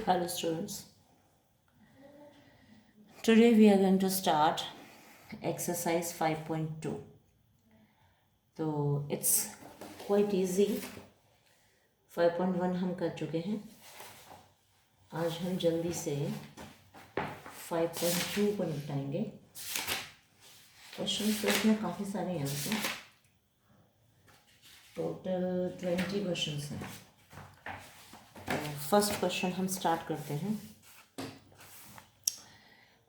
Hello students. Today we are going to start exercise 5.2. तो it's quite easy. 5.1 हम कर चुके हैं. आज हम जल्दी से 5.2 को निपटाएंगे. क्वेश्चन तो इसमें काफ़ी सारे हैं उसमें. टोटल 20 क्वेश्चन हैं. फर्स्ट क्वेश्चन हम स्टार्ट करते हैं.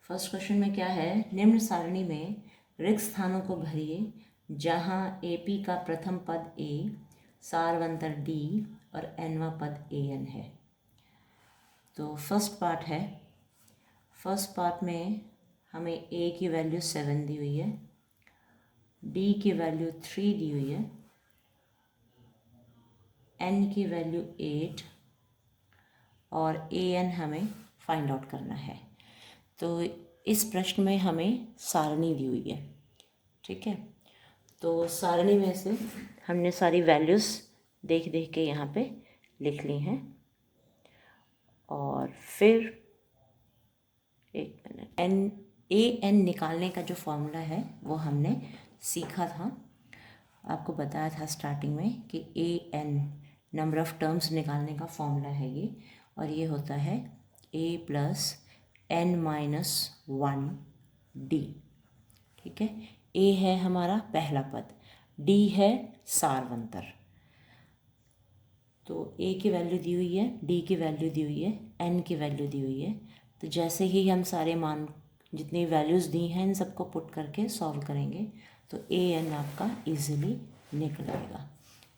फर्स्ट क्वेश्चन में क्या है, निम्न सारणी में रिक्त स्थानों को भरिए जहां एपी का प्रथम पद ए, सारवंतर डी और एनवा पद ए एन है. तो फर्स्ट पार्ट है. फर्स्ट पार्ट में हमें ए की वैल्यू 7 दी हुई है, डी की वैल्यू 3 दी हुई है, एन की वैल्यू 8 और ए एन हमें फाइंड आउट करना है. तो इस प्रश्न में हमें सारणी दी हुई है. ठीक है, तो सारणी में से हमने सारी वैल्यूज़ देख देख के यहाँ पे लिख ली हैं. और फिर एक मिनट, एन निकालने का जो फॉर्मूला है वो हमने सीखा था. आपको बताया था स्टार्टिंग में कि A N number of terms निकालने का फॉर्मूला है ये, और ये होता है ए प्लस एन माइनस 1 डी. ठीक है, ए है हमारा पहला पद, डी है सारवंतर. तो ए की वैल्यू दी हुई है, डी की वैल्यू दी हुई है, एन की वैल्यू दी हुई है. तो जैसे ही हम सारे मान जितनी वैल्यूज़ दी हैं इन सबको पुट करके सॉल्व करेंगे तो ए एन आपका इजीली निकल आएगा.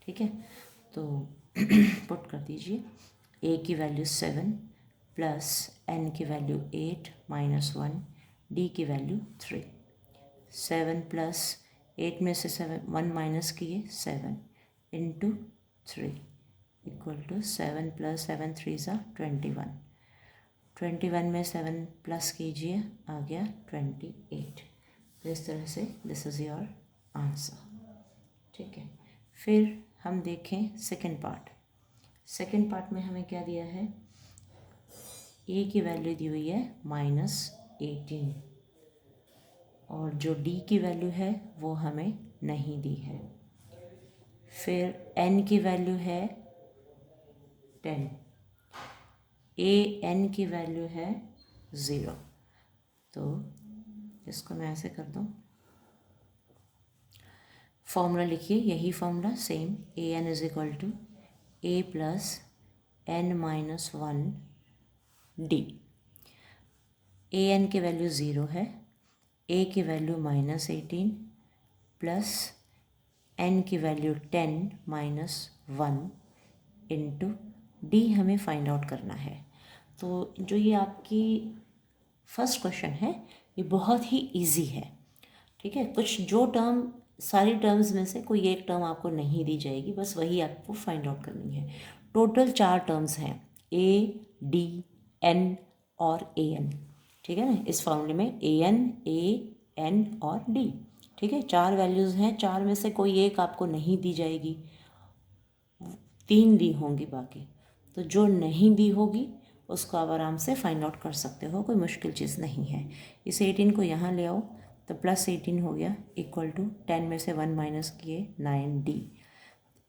ठीक है, तो पुट कर दीजिए. ए की वैल्यू 7 प्लस एन की वैल्यू 8 माइनस 1, डी की वैल्यू 3. 7 प्लस 8 में से 1 माइनस किए 7 इंटू 3 इक्वल टू 7 प्लस 7 3 ज़ा 21. 21 में 7 प्लस कीजिए, आ गया 28. तो इस तरह से दिस इज़ योर आंसर. ठीक है, फिर हम देखें सेकंड पार्ट. सेकंड पार्ट में हमें क्या दिया है, ए की वैल्यू दी हुई है -18 और जो डी की वैल्यू है वो हमें नहीं दी है. फिर एन की वैल्यू है 10, ए एन की वैल्यू है 0. तो इसको मैं ऐसे कर दूँ, फॉर्मूला लिखिए, यही formula same, a N is equal to A plus N minus 1 D. A N की वैल्यू 0 है, ए की वैल्यू -18 प्लस एन की वैल्यू 10 माइनस 1 इंटू डी हमें फाइंड आउट करना है. तो जो ये आपकी फर्स्ट क्वेश्चन है ये बहुत ही इजी है. ठीक है, कुछ जो टर्म, सारी टर्म्स में से कोई एक टर्म आपको नहीं दी जाएगी, बस वही आपको फाइंड आउट करनी है. टोटल 4 टर्म्स हैं, ए डी एन और ए एन. ठीक है ना, इस फॉर्मूले में ए एन और डी. ठीक है, 4 वैल्यूज़ हैं, 4 में से कोई एक आपको नहीं दी जाएगी, 3 दी होंगी बाकी. तो जो नहीं दी होगी उसको आप आराम से फाइंड आउट कर सकते हो, कोई मुश्किल चीज़ नहीं है. इस 18 को यहाँ ले आओ तो प्लस 18 हो गया इक्वल टू 10 में से 1 माइनस किए 9 डी.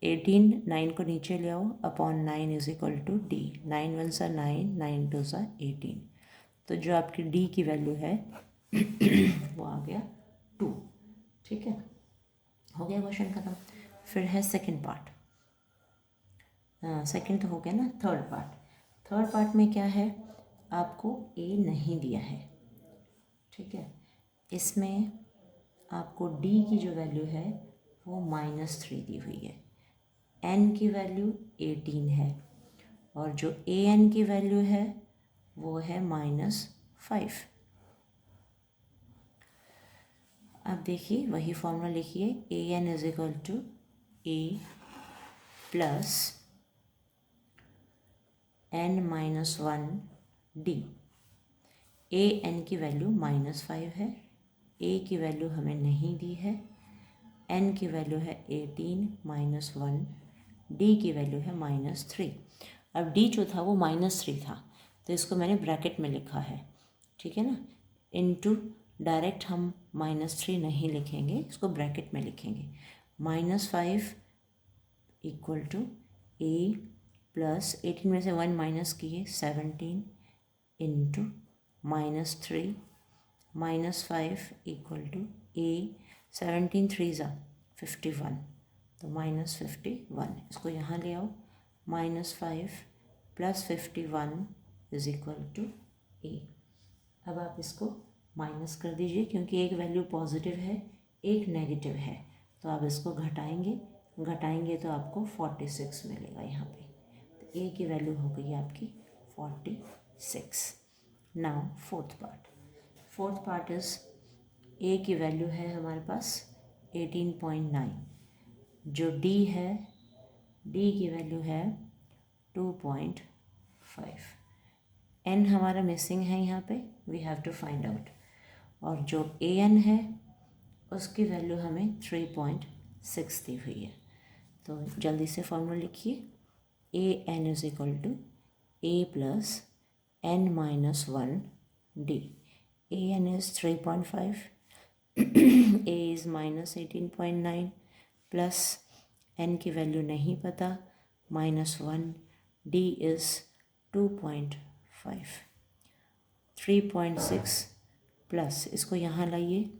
18 9 को नीचे ले आओ upon 9 is equal to d. 9 1 सा 9, 9 2 सा 18. तो जो आपकी डी की वैल्यू है वो आ गया 2. ठीक है, हो गया क्वेश्चन खत्म. फिर है सेकंड पार्ट. सेकंड तो हो गया ना. Third part. थर्ड पार्ट में क्या है, आपको ए नहीं दिया है. ठीक है, इसमें आपको डी की जो वैल्यू है वो -3 दी हुई है, एन की वैल्यू 18 है और जो ए एन की वैल्यू है वो है -5. अब देखिए वही फॉर्मूला लिखिए, A N is equal to A plus N minus 1 D. A N की वैल्यू -5 है, ए की वैल्यू हमें नहीं दी है, एन की वैल्यू है 18 माइनस 1, डी की वैल्यू है -3। अब डी जो था वो -3 था, तो इसको मैंने ब्रैकेट में लिखा है, ठीक है ना। इनटू डायरेक्ट हम -3 नहीं लिखेंगे, इसको ब्रैकेट में लिखेंगे। -5 इक्वल टू ए प्लस 18 में से 1 माइनस किए 17 इंटू -3 -5 इक्वल टू ए 17 3 ज़ा 51, तो -51। इसको यहाँ ले आओ, -5 प्लस 51 इज इक्वल टू ए। अब आप इसको माइनस कर दीजिए, क्योंकि एक वैल्यू पॉजिटिव है एक नेगेटिव है, तो आप इसको घटाएंगे तो आपको 46 मिलेगा यहाँ पे। तो ए की वैल्यू हो गई आपकी 46। Now fourth part is a की वैल्यू है हमारे पास 18.9, जो डी है, डी की वैल्यू है 2.5। एन हमारा मिसिंग है यहाँ पे, we have to find out. और जो ए एन है उसकी वैल्यू हमें 3.6 दी हुई है, तो जल्दी से फॉर्मूला लिखिए। A N is equal to A plus N minus 1 D. A N is 3.5, A is -18.9 plus N की वैल्यू नहीं पता -1, डी इज़ 2.5। 3.6 प्लस इसको यहाँ लाइए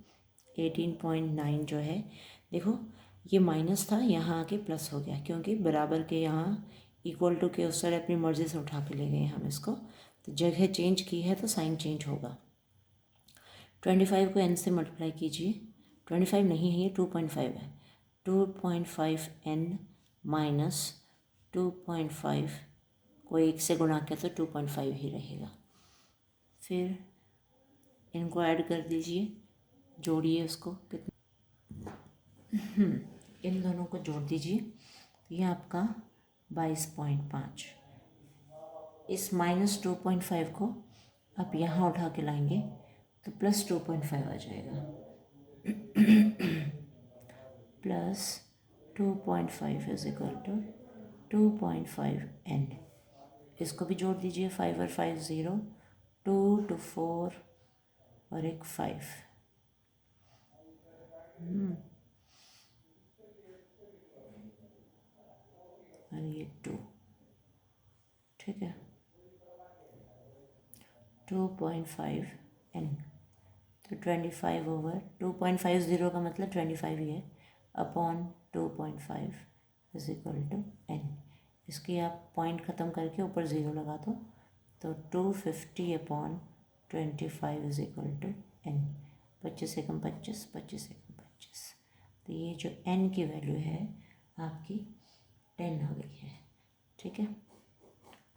18.9 जो है, देखो ये माइनस था, यहाँ आके प्लस हो गया, क्योंकि बराबर के यहाँ इक्वल टू के उस साइड अपनी मर्ज़ी से उठा के ले गए हम इसको, तो जगह चेंज की है तो साइन चेंज होगा। 25 को n से मल्टीप्लाई कीजिए, 25 नहीं है ये 2.5 है, 2.5 n माइनस 2.5 को 1 से गुणा किया तो 2.5 ही रहेगा। फिर इनको ऐड कर दीजिए, जोड़िए उसको, कितना इन दोनों को जोड़ दीजिए, ये आपका 22.5। इस -2.5 को आप यहाँ उठा के लाएंगे तो +2.5 आ जाएगा, +2.5 इज इक्वल टू 2.5 n। इसको भी जोड़ दीजिए, 5 और 5 0, 2 to 4 और एक 5, और ये 2, ठीक है, 2.5 n। तो 25 ओवर 2.50 का मतलब 25 ही है, upon 2.5 is equal to n। इसकी आप पॉइंट ख़त्म करके ऊपर 0 लगा दो, तो 250 upon 25 is equal to n। 25 एकम 25, 25 एकम 25, तो ये जो n की वैल्यू है आपकी 10 हो गई है, ठीक है।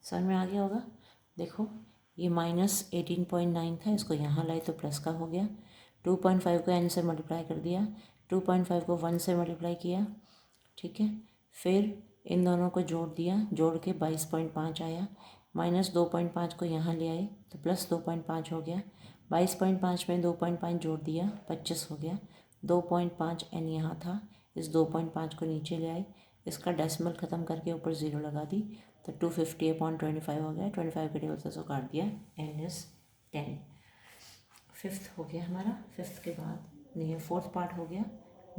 समझ में आ गया होगा। देखो ये -18.9 था, इसको यहाँ लाए तो प्लस का हो गया, 2.5 को n से मल्टीप्लाई कर दिया, 2.5 को 1 से मल्टीप्लाई किया, ठीक है। फिर इन दोनों को जोड़ दिया, जोड़ के 22.5 आया, -2.5 को यहाँ ले आए तो +2.5 हो गया, 22.5 में 2.5 जोड़ दिया 25 हो गया, 2.5 n यहाँ था, इस 2.5 को नीचे ले आए, इसका डेसिमल ख़त्म करके ऊपर 0 लगा दी, तो 250 अपॉन 25 हो गया, 25 के टेबल से काट दिया, n इज़ 10। फिफ्थ हो गया हमारा, फिफ्थ के बाद नहीं, फोर्थ पार्ट हो गया।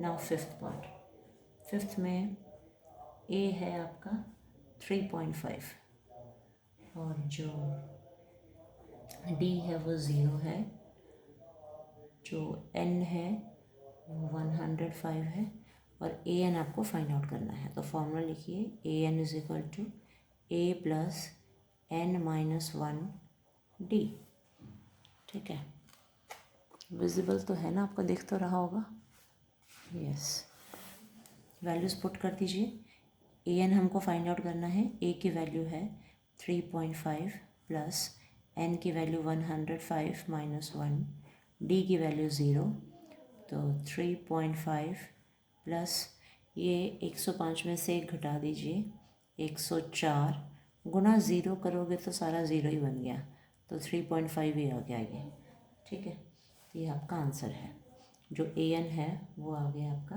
नाउ फिफ्थ पार्ट, फिफ्थ में a है आपका 3.5 और जो d है वो 0 है, जो n है वो 105 है, और a n आपको फाइंड आउट करना है। तो फॉर्मूला लिखिए, a n is equal to a plus n minus 1 d, ठीक है। विजिबल तो है ना, आपको दिख तो रहा होगा, यस। वैल्यूज़ पुट कर दीजिए, ए एन हमको फाइंड आउट करना है, ए की वैल्यू है 3.5 प्लस एन की वैल्यू 105 माइनस 1, डी की वैल्यू 0, तो 3.5 प्लस ये 105 में से 1 घटा दीजिए, 104 गुना 0 करोगे तो सारा 0 ही बन गया, तो 3.5 ही आ गया ये, ठीक है। ये आपका आंसर है, जो ए एन है वो आ गया आपका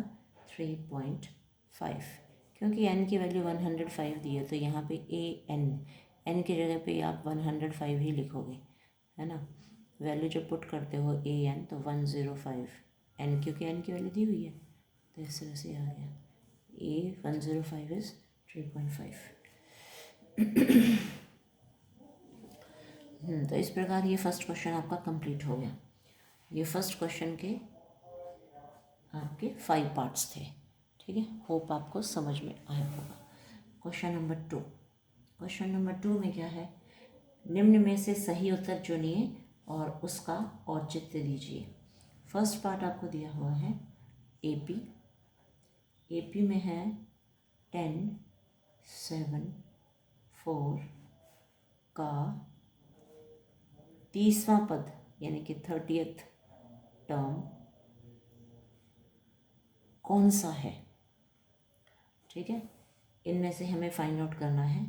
3.5, क्योंकि n की वैल्यू 105 दी है तो यहाँ पे n की जगह पे आप 105 ही लिखोगे, है ना। वैल्यू जब पुट करते हो an तो 105 n, क्योंकि n की वैल्यू दी हुई है तो इस तरह से आ गया A105 इज़ 3.5। तो इस प्रकार ये फर्स्ट क्वेश्चन आपका कंप्लीट हो गया। ये फर्स्ट क्वेश्चन के आपके 5 पार्ट्स थे, ठीक है। होप आपको समझ में आया होगा। Question number 2। क्वेश्चन नंबर 2 में क्या है, निम्न में से सही उत्तर चुनिए और उसका औचित्य दीजिए। फर्स्ट पार्ट आपको दिया हुआ है एपी में है 10, 7, 4 का 30वां पद यानी कि 30th टर्म कौन सा है, ठीक है। इनमें से हमें फाइंड आउट करना है।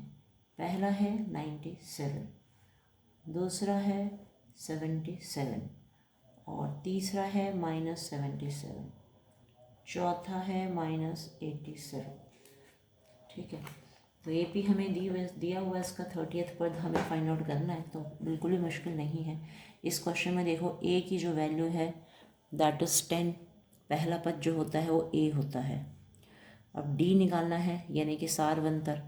पहला है 97, दूसरा है 77 और तीसरा है -77, चौथा है -87, ठीक है। तो एपी हमें दिया हुआ इसका 30th पद हमें फाइंड आउट करना है, तो बिल्कुल भी मुश्किल नहीं है। इस क्वेश्चन में देखो ए की जो वैल्यू है दैट इज़ 10, पहला पद जो होता है वो ए होता है। अब डी निकालना है यानी कि सारवंतर।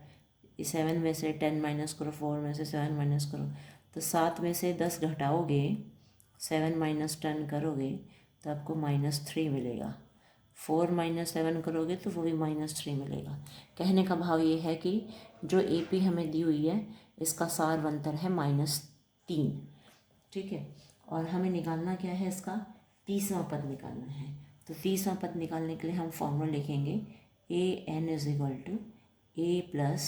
7 में से 10 माइनस करो, 4 में से 7 माइनस करो, तो 7 में से 10 घटाओगे, 7 माइनस 10 करोगे तो आपको -3 मिलेगा। 4 माइनस 7 करोगे तो वो भी -3 मिलेगा। कहने का भाव ये है कि जो एपी हमें दी हुई है इसका सारवंतर है -3, ठीक है। और हमें निकालना क्या है, इसका 30वां पद निकालना है। तो 30वां पद निकालने के लिए हम फॉर्मूला लिखेंगे an is equal to a plus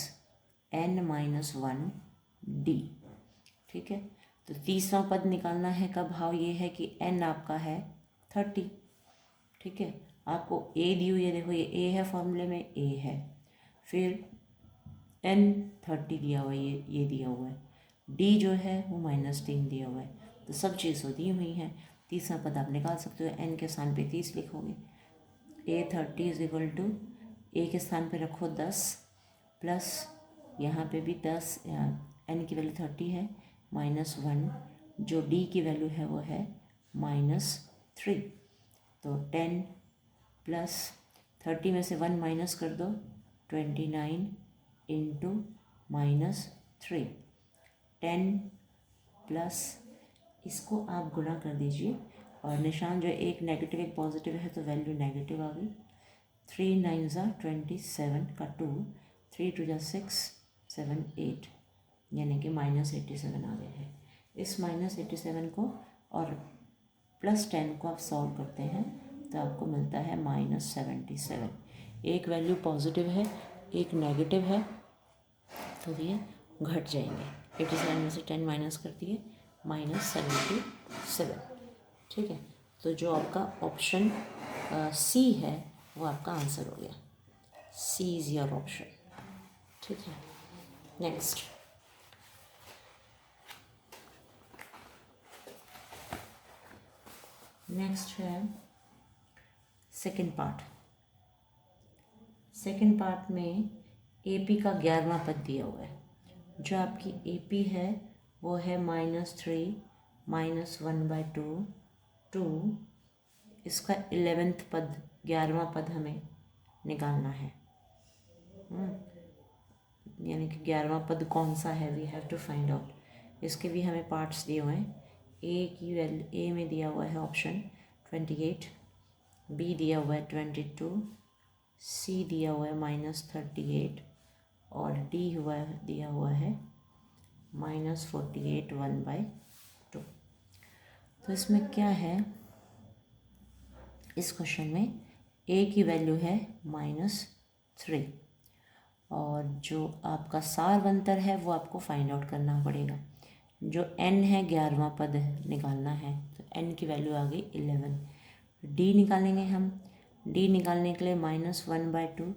n-1 d, ठीक है। तो 30वां पद निकालना है का भाव ये है कि n आपका है 30, ठीक है। आपको a दी हुई है, देखो ये a है, फॉर्मूले में a है, फिर n 30 दिया हुआ है, ये दिया हुआ है, d जो है वो -3 दिया हुआ है, तो सब चीज़ दी हुई है। 30वां पद आप निकाल सकते हो, n के स्थान पे 30 लिखोगे। a 30 is equal to a के स्थान पे रखो 10 प्लस यहाँ पे भी 10, n की वैल्यू 30 है, -1, जो d की वैल्यू है वो है -3, तो 10 प्लस 30 में से 1 माइनस कर दो, 29 इंटू -3, 10 प्लस इसको आप गुणा कर दीजिए और निशान जो एक नेगेटिव एक पॉजिटिव है तो वैल्यू नेगेटिव आ गई। 3 9 ज़ा 27 का 2, 3 2 ज़ा 6 7 8 यानी कि -87 आ गया है। इस -87 को और +10 को आप सॉल्व करते हैं तो आपको मिलता है -77। एक वैल्यू पॉजिटिव है, एक नेगेटिव है, तो ये घट जाएंगे। 87 में से 10 माइनस कर दिए, -77, ठीक है। तो जो आपका ऑप्शन सी है वो आपका आंसर हो गया। सी इज़ योर ऑप्शन, ठीक है। नेक्स्ट है सेकंड पार्ट। सेकंड पार्ट में एपी का 11वां पद दिया हुआ है। जो आपकी एपी है वो है -3 -1/2 2, इसका 11th पद 11वां पद हमें निकालना है। यानी कि 11वां पद कौन सा है, we have to find out. इसके भी हमें पार्ट्स दिए हुए हैं। ए की वैल्यू, ए में दिया हुआ है ऑप्शन 28, बी दिया हुआ है 22, सी दिया हुआ है -38 और डी दिया हुआ है -48 1/2। तो इसमें क्या है, इस क्वेश्चन में ए की वैल्यू है -3 और जो आपका सारवंतर है वो आपको फाइंड आउट करना पड़ेगा। जो n है 11वां पद निकालना है, तो n की वैल्यू आ गई 11। d निकालेंगे हम, d निकालने के लिए -1/2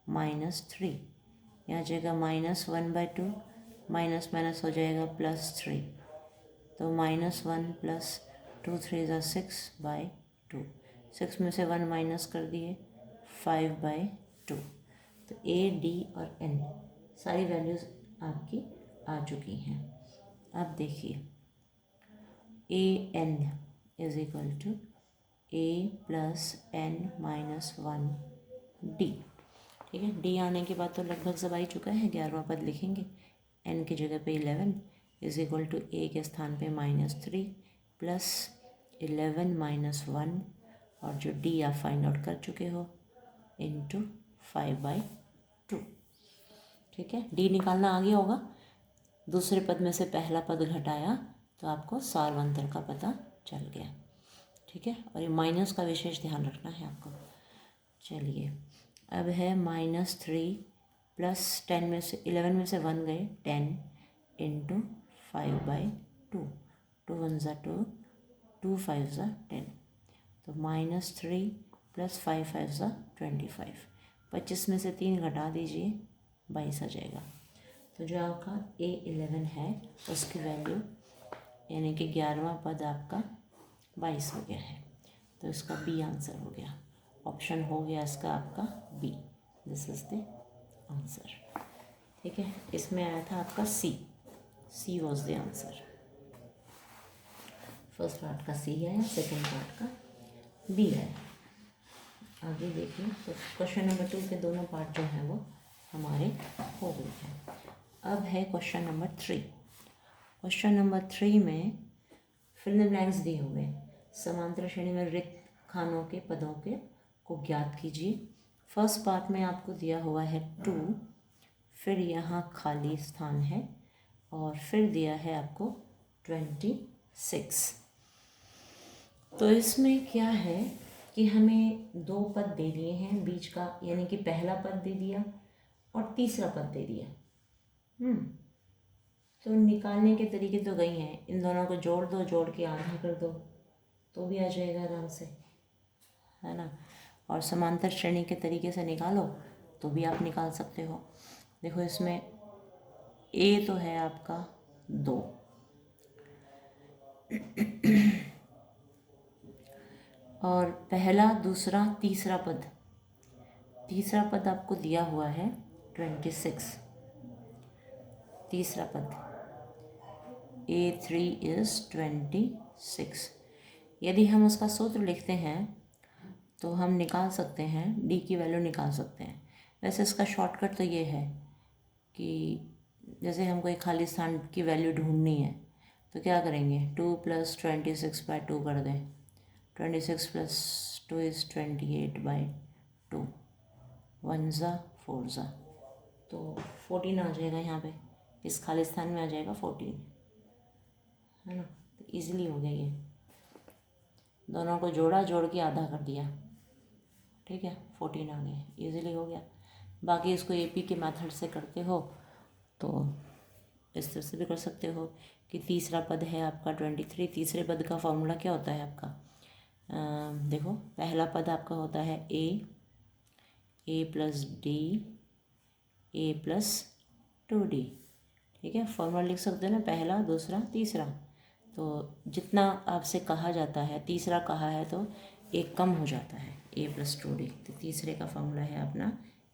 -3, यहाँ जाएगा -1/2, माइनस हो जाएगा +3, तो -1 + 2 3 = 6/2, 6 में से 1 माइनस कर दिए 5/2, 2। तो ए, डी और एन सारी वैल्यूज़ आपकी आ चुकी हैं। अब देखिए A N is equal to A plus N minus 1 D. ठीक है, डी आने के बाद तो लगभग सब आ ही चुका है। 11वां पद लिखेंगे, एन की जगह पे 11 इज इक्वल टू ए के स्थान पे -3 प्लस 11 माइनस 1 और जो डी आप फाइंड आउट कर चुके हो इंटू 5/2। ठीक है, डी निकालना आ गया होगा। दूसरे पद में से पहला पद घटाया तो आपको सार्वंतर का पता चल गया। ठीक है, और ये माइनस का विशेष ध्यान रखना है आपको। चलिए, अब है -3 प्लस 10 में से 11 में से 1 गए 10 इंटू 5/2। 2 1 ज़ा 2, 2 5 ज़ा 10। तो -3 प्लस 5 5 ज़ा 25। 25 में से 3 घटा दीजिए, 22 आ जाएगा। तो जो आपका A11 है उसकी वैल्यू यानी कि 11वां पद आपका 22 हो गया है। तो इसका बी आंसर हो गया। ऑप्शन हो गया इसका आपका B. This is the answer. ठीक है, इसमें आया था आपका C was the answer. First part का सी आया, सेकेंड पार्ट का बी आया। आगे देखिए, तो क्वेश्चन नंबर 2 के दोनों पार्ट जो हैं वो हमारे हो गए हैं। अब है क्वेश्चन नंबर 3। क्वेश्चन नंबर 3 में फिल इन द ब्लैंक्स दिए हुए हैं। समांतर श्रेणी में रिक्त खानों के पदों के को ज्ञात कीजिए। फर्स्ट पार्ट में आपको दिया हुआ है 2, फिर यहाँ खाली स्थान है और फिर दिया है आपको 26। तो इसमें क्या है कि हमें 2 पद दे दिए हैं बीच का, यानी कि पहला पद दे दिया और तीसरा पद दे दिया। तो निकालने के तरीके तो कई हैं। इन दोनों को जोड़ दो, जोड़ के आधा कर दो तो भी आ जाएगा आराम से, है ना। और समांतर श्रेणी के तरीके से निकालो तो भी आप निकाल सकते हो। देखो, इसमें ए तो है आपका 2 और पहला, दूसरा, तीसरा पद आपको दिया हुआ है 26। तीसरा पद A3 इज़ 26। यदि हम उसका सूत्र लिखते हैं तो हम निकाल सकते हैं, डी की वैल्यू निकाल सकते हैं। वैसे इसका शॉर्टकट तो ये है कि जैसे हमको एक खाली स्थान की वैल्यू ढूंढनी है तो क्या करेंगे, 2 + 26/2 कर दें। 26 + 2 इज़ 28/2। 1 ज़ा 4 ज़ा तो 14 आ जाएगा। यहाँ पे इस खाली स्थान में आ जाएगा 14, है ना। तो ईजिली हो गया ये। दोनों को जोड़ा, जोड़ के आधा कर दिया। ठीक है, 14 आ गए, ईजिली हो गया। बाकी इसको AP के मेथड से करते हो तो इस तरह से भी कर सकते हो कि तीसरा पद है आपका 23। तीसरे पद का फॉर्मूला क्या होता है आपका, देखो, पहला पद आपका होता है A + D A + 2D। ठीक है, फॉर्मूला लिख सकते हो ना, पहला, दूसरा, तीसरा। तो जितना आपसे कहा जाता है, तीसरा कहा है तो एक कम हो जाता है, A + 2D। तो तीसरे का फॉर्मूला है अपना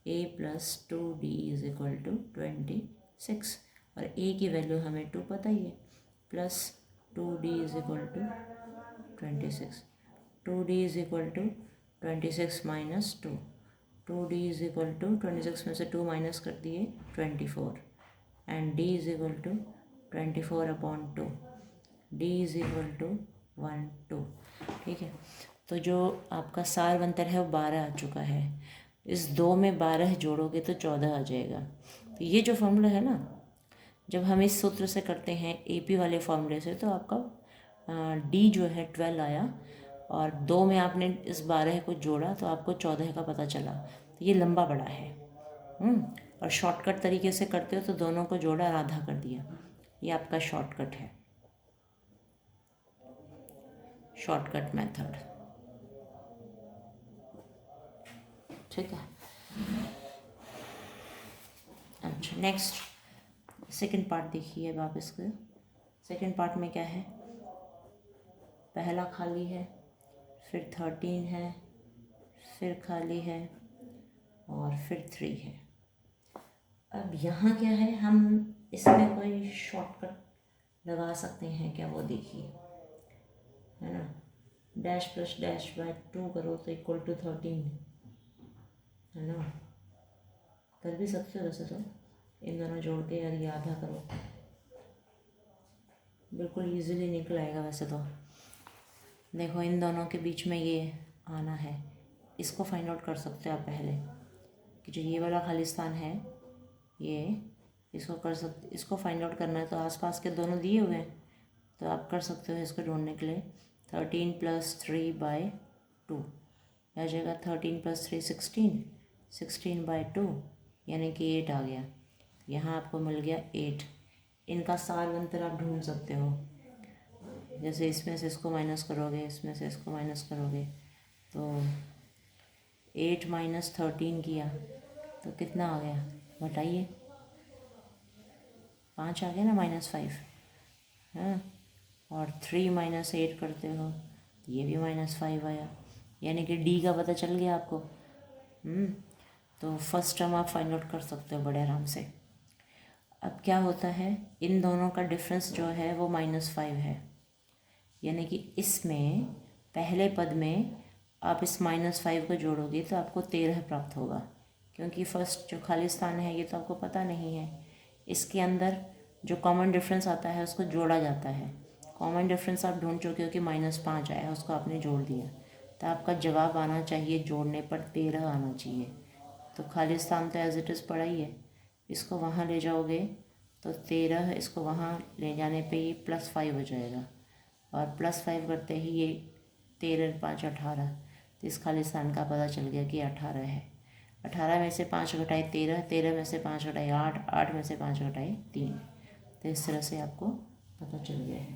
A + 2D = 26। और A की वैल्यू हमें 2 पता ही है, प्लस 2D = 26। 2D = 26 - 2। 2D = 26 में से 2 माइनस कर दिए 24 एंड D = 24/2। D = 1 2। ठीक है, तो जो आपका सार्वंतर है वो 12 आ चुका है। इस 2 में 12 जोड़ोगे तो 14 आ जाएगा। तो ये जो फॉर्मूला है ना, जब हम इस सूत्र से करते हैं AP वाले फॉर्मूले से, तो आपका D जो है 12 आया और 2 में आपने इस 12 को जोड़ा तो आपको 14 का पता चला। तो ये लंबा बड़ा है। और शॉर्टकट तरीके से करते हो तो दोनों को जोड़ा और आधा कर दिया। ये आपका शॉर्टकट है, शॉर्टकट मेथड। ठीक है, अच्छा, नेक्स्ट सेकंड पार्ट देखिए। अब आप इसके सेकंड पार्ट में क्या है, पहला खाली है, फिर 13 है, फिर खाली है और फिर 3 है। अब यहाँ क्या है, हम इसमें कोई शॉर्टकट लगा सकते हैं क्या, वो देखिए, है ना। डैश प्लस डैश बाय 2 करो तो इक्वल टू 13, है ना। कर भी सकते हो वैसे तो, इन दोनों जोड़ के यार ये आधा करो, बिल्कुल इजीली निकल आएगा वैसे तो। देखो इन दोनों के बीच में ये आना है, इसको फाइंड आउट कर सकते हो आप पहले कि जो ये वाला खाली स्थान है ये, इसको फाइंड आउट करना है। तो आसपास के दोनों दिए हुए हैं तो आप कर सकते हो इसको ढूंढने के लिए। 13 + 3/2 आ जाएगा, 13 + 3 16, 16/2 यानी कि 8 आ गया। यहाँ आपको मिल गया 8। इनका सार अंतर आप ढूंढ सकते हो, जैसे इसमें से इसको माइनस करोगे, इसमें से इसको माइनस करोगे तो 8 - 13 किया तो कितना आ गया बताइए, 5 आ गया ना, -5 हाँ। और 3 - 8 करते हो ये भी -5 आया, यानी कि डी का पता चल गया आपको। तो फर्स्ट टर्म आप फाइंड आउट कर सकते हो बड़े आराम से। अब क्या होता है, इन दोनों का डिफरेंस जो है वो -5 है, यानी कि इसमें पहले पद में आप इस -5 को जोड़ोगे तो आपको 13 प्राप्त होगा, क्योंकि फर्स्ट जो खाली स्थान है ये तो आपको पता नहीं है। इसके अंदर जो कॉमन डिफरेंस आता है उसको जोड़ा जाता है। कॉमन डिफरेंस आप ढूंढ चुके हो कि -5 आया, उसको आपने जोड़ दिया, तो आपका जवाब आना चाहिए जोड़ने पर 13 आना चाहिए। तो खाली स्थान तो एज इट इज़ पड़ा ही है, इसको वहाँ ले जाओगे तो 13, इसको वहाँ ले जाने पे ये +5 हो जाएगा, और +5 करते ही ये 13 × 5 = 18। तो इस खाली स्थान का पता चल गया कि 18 है। 18 में से 5 घटाए 13, 13 में से 5 घटाए 8, 8 में से 5 घटाए 3। तो इस तरह से आपको पता चल गया है।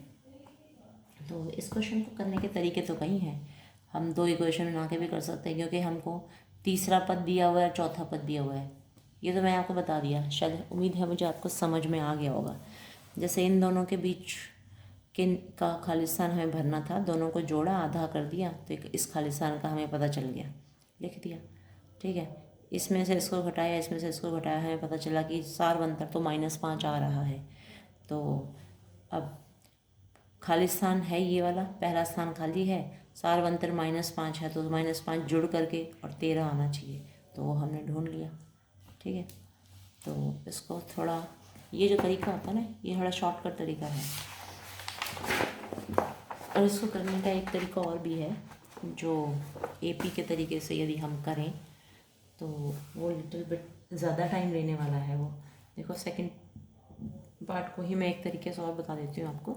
तो इस क्वेश्चन को करने के तरीके तो कई हैं, हम 2 इक्वेशन बना के भी कर सकते हैं, क्योंकि हमको तीसरा पद दिया हुआ है, चौथा पद दिया हुआ है, ये तो मैं आपको बता दिया। शायद उम्मीद है मुझे आपको समझ में आ गया होगा। जैसे इन दोनों के बीच किन का खालिस्तान हमें भरना था, दोनों को जोड़ा, आधा कर दिया, तो इस खालिस्तान का हमें पता चल गया, लिख दिया, ठीक है। इसमें से इसको घटाया, इसमें से इसको घटाया, हमें पता चला कि सार अंतर तो -5 आ रहा है। तो अब खाली स्थान है ये वाला, पहला स्थान खाली है, सार अंतर -5 है, तो -5 जुड़ करके और 13 आना चाहिए, तो वो हमने ढूंढ लिया, ठीक है। तो इसको थोड़ा, ये जो तरीका होता है ना, ये थोड़ा शॉर्टकट तरीका है। और इसको करने का एक तरीका और भी है, जो एपी के तरीके से यदि हम करें तो वो लिटिल बिट ज़्यादा टाइम लेने वाला है। वो देखो, सेकंड पार्ट को ही मैं एक तरीके से और बता देती हूँ आपको।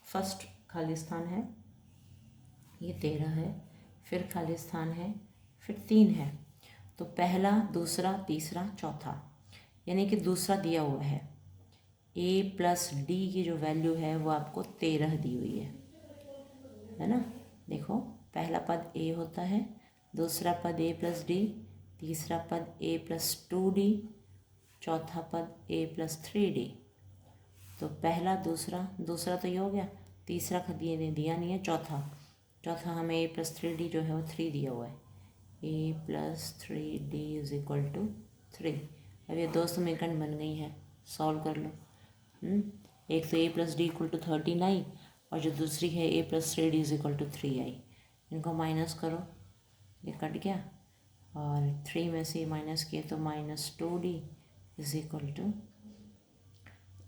फर्स्ट खाली स्थान है, ये 13 है, फिर खाली स्थान है, फिर 3 है। तो पहला, दूसरा, तीसरा, चौथा, यानी कि दूसरा दिया हुआ है, a + d की जो वैल्यू है वो आपको 13 दी हुई है ना। देखो, पहला पद a होता है, दूसरा पद a + d, तीसरा पद a + 2d, चौथा पद a + 3d। तो पहला, दूसरा तो ये हो गया, तीसरा दिया नहीं है, चौथा हमें a + 3d जो है वो 3 दिया हुआ है, a + 3d = 3। अब ये दो समीकरण बन गई हैं, सॉल्व कर लो। एक तो a + d = 13 आई, और जो दूसरी है a + 3d = 3 आई। इनको माइनस करो, ये कट गया, और 3 में से माइनस किए तो -2d =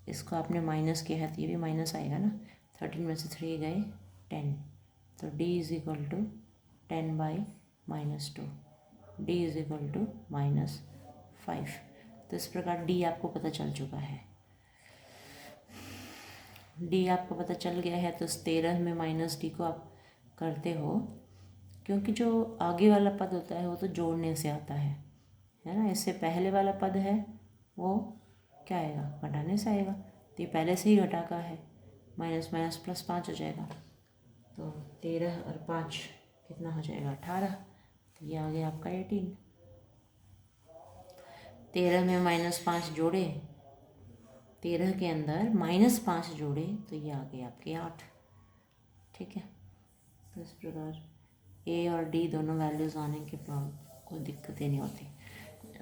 इसको आपने माइनस किया है तो ये भी माइनस आएगा ना, 13 में से 3 गए 10, तो d = 10/-2, d = -5। तो इस प्रकार d आपको पता चल चुका है। d आपको पता चल गया है तो इस 13 में -d को आप करते हो, क्योंकि जो आगे वाला पद होता है वो तो जोड़ने से आता है ना। इससे पहले वाला पद है वो क्या आएगा, घटाने से आएगा। तो ये पहले से ही घटा का है, -+5 हो जाएगा। तो 13 और 5 कितना हो जाएगा, 18। तो ये आ गया आपका 18। 13 में -5 जोड़े, 13 के अंदर -5 जोड़े तो ये आ गए आपके 8, ठीक है। तो इस प्रकार a और d दोनों वैल्यूज़ आने के बाद कोई दिक्कतें नहीं होती।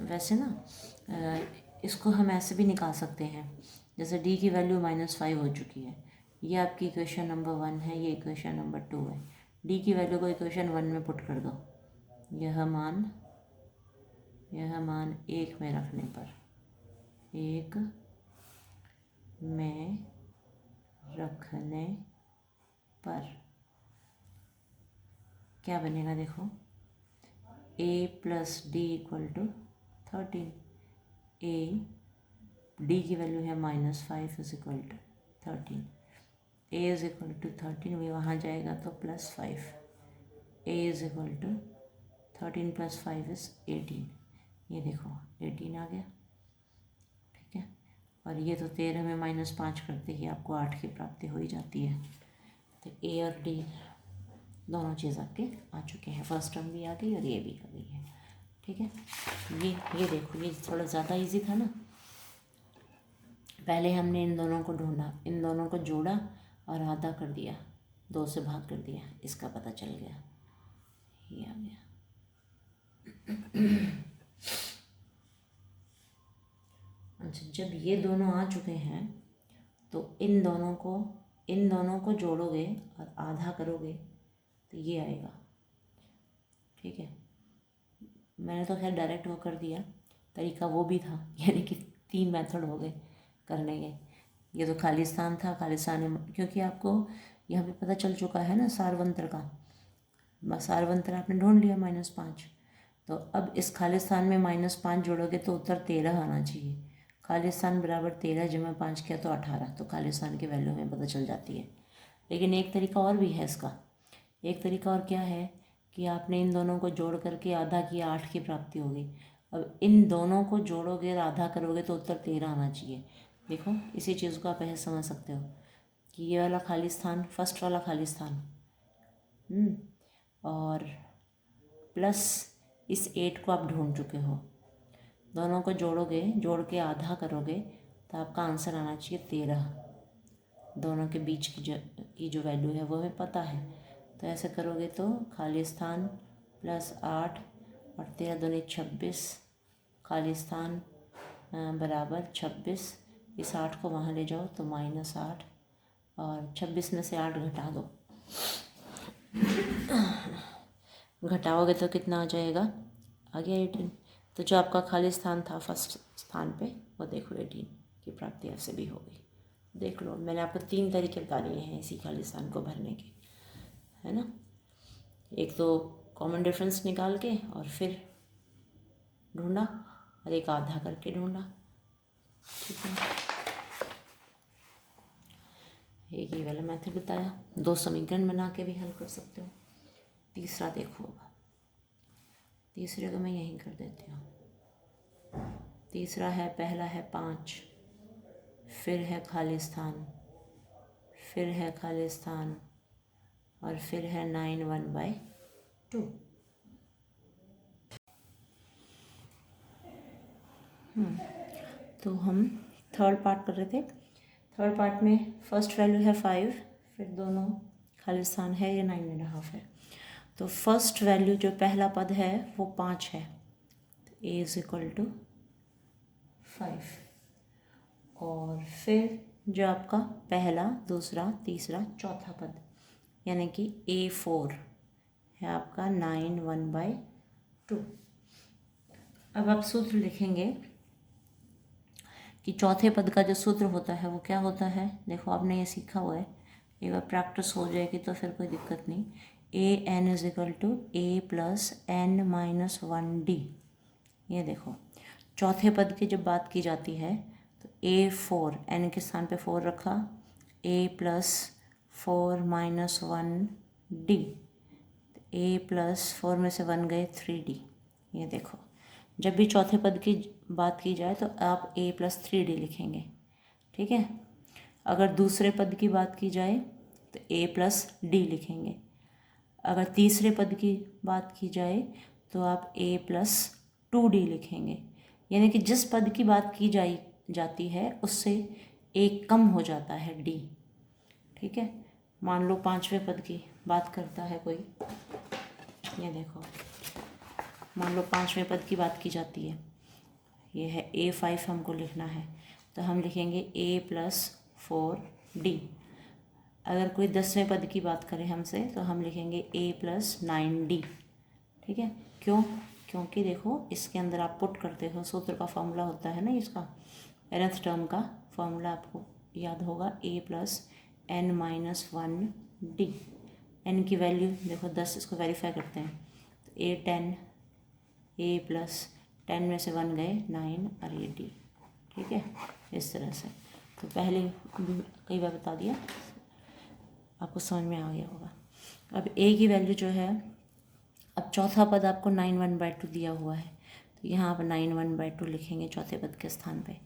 वैसे ना इसको हम ऐसे भी निकाल सकते हैं, जैसे डी की वैल्यू -5 हो चुकी है, ये आपकी इक्वेशन नंबर 1 है, ये इक्वेशन नंबर 2 है। डी की वैल्यू को इक्वेशन 1 में पुट कर दो, यह मान 1 में रखने पर, 1 में रखने पर क्या बनेगा, देखो a plus D equal to 13। a D की वैल्यू है -5 is equal to 13, a is equal to 13, भी वहाँ जाएगा तो +5, a is equal to 13 + 5 is 18। ये देखो 18 आ गया, ठीक है। और ये तो 13 में -5 करते ही आपको 8 की प्राप्ति हो ही जाती है। तो a और d दोनों चीज़ आपके आ चुके हैं, फर्स्ट टर्म भी आ गई और ये भी आ गई है, ठीक है। ये देखो, ये थोड़ा ज़्यादा इजी था ना। पहले हमने इन दोनों को ढूंढा, इन दोनों को जोड़ा और आधा कर दिया, 2 से भाग कर दिया, इसका पता चल गया, ये आ गया। अच्छा, जब ये दोनों आ चुके हैं तो इन दोनों को जोड़ोगे और आधा करोगे तो ये आएगा, ठीक है। मैंने तो खैर डायरेक्ट वो कर दिया, तरीका वो भी था, यानी कि 3 मेथड हो गए करने के। ये तो खाली स्थान था, खाली स्थान में, क्योंकि आपको यहाँ पे पता चल चुका है ना सारवंत्र का, सारवंत्र आपने ढूंढ लिया -5, तो अब इस खाली स्थान में -5 जोड़ोगे तो उत्तर 13 आना चाहिए। खाली स्थान बराबर 13 जमा 5 किया तो 18, तो खाली स्थान की वैल्यू हमें पता चल जाती है। लेकिन एक तरीका और भी है इसका, एक तरीका और क्या है कि आपने इन दोनों को जोड़ करके आधा किया, 8 की प्राप्ति होगी। अब इन दोनों को जोड़ोगे और आधा करोगे तो उत्तर 13 आना चाहिए। देखो, इसी चीज़ को आप ऐसे समझ सकते हो कि ये वाला खाली स्थान, फर्स्ट वाला खाली स्थान, और प्लस इस 8 को आप ढूंढ चुके हो, दोनों को जोड़ोगे, जोड़ के आधा करोगे तो आपका आंसर आना चाहिए 13। दोनों के बीच की जो वैल्यू है वो हमें पता है, तो ऐसे करोगे तो खाली स्थान +8 और 13 दूनी 26, खाली स्थान बराबर 26। इस 8 को वहाँ ले जाओ तो -8, और 26 में से 8 घटा दो, घटाओगे तो कितना आ जाएगा, आ गया 18। तो जो आपका खाली स्थान था फर्स्ट स्थान पे, वो देखो 18 की प्राप्ति ऐसे भी हो गई। देख लो, मैंने आपको 3 तरीके बता दिए हैं इसी खाली स्थान को भरने के, है ना। एक तो कॉमन डिफरेंस निकाल के और फिर ढूंढा, और एक आधा करके ढूंढा, ठीक है। एक ये वाला मेथड बताया, 2 समीकरण बना के भी हल कर सकते हो। तीसरा देखो, अब तीसरे को मैं यहीं कर देती हूँ। तीसरा है, पहला है 5, फिर है खाली स्थान, फिर है खाली स्थान, और फिर है 9 1/2। तो हम थर्ड पार्ट कर रहे थे। थर्ड पार्ट में फर्स्ट वैल्यू है 5, फिर दोनों खाली स्थान है, ये 9.5 है। तो फर्स्ट वैल्यू जो पहला पद है वो 5 है, तो a इज इक्वल टू 5। और फिर जो आपका पहला, दूसरा, तीसरा, चौथा पद, यानी कि A4 है आपका 9 1/2। अब आप सूत्र लिखेंगे कि चौथे पद का जो सूत्र होता है वो क्या होता है। देखो, आपने ये सीखा हुआ है, एक बार प्रैक्टिस हो जाएगी तो फिर कोई दिक्कत नहीं। AN is equal to A + n-1D। ये देखो, चौथे पद की जब बात की जाती है तो A4, n के स्थान पे 4 रखा, A + 4 - 1D, A + 4 में से 1 गए 3D। ये देखो, जब भी चौथे पद की बात की जाए तो आप A + 3D लिखेंगे, ठीक है। अगर दूसरे पद की बात की जाए तो A + D लिखेंगे। अगर तीसरे पद की बात की जाए तो आप A + 2D लिखेंगे। यानी कि जिस पद की बात की जाती है उससे एक कम हो जाता है D, ठीक है। मान लो 5वें पद की बात करता है कोई, ये देखो, मान लो 5वें पद की बात की जाती है ये है A5 हमको लिखना है, तो हम लिखेंगे A+4D। अगर कोई 10वें पद की बात करें हमसे तो हम लिखेंगे A+9D। ठीक है, क्यों? क्योंकि देखो इसके अंदर आप पुट करते हो, सूत्र का फॉर्मूला होता है ना इसका, nth टर्म का फॉर्मूला आपको याद होगा, A+n-1D। n की वैल्यू देखो 10, इसको वेरीफाई करते हैं तो A10, A+10 में से 1 गए 9 और ये D। ठीक है, इस तरह से। तो पहले भी कई बार बता दिया, आपको समझ में आ गया होगा। अब A की वैल्यू जो है, अब चौथा पद आपको 9/1/2 दिया हुआ है, तो यहाँ आप 9/1/2 लिखेंगे चौथे पद के स्थान पे,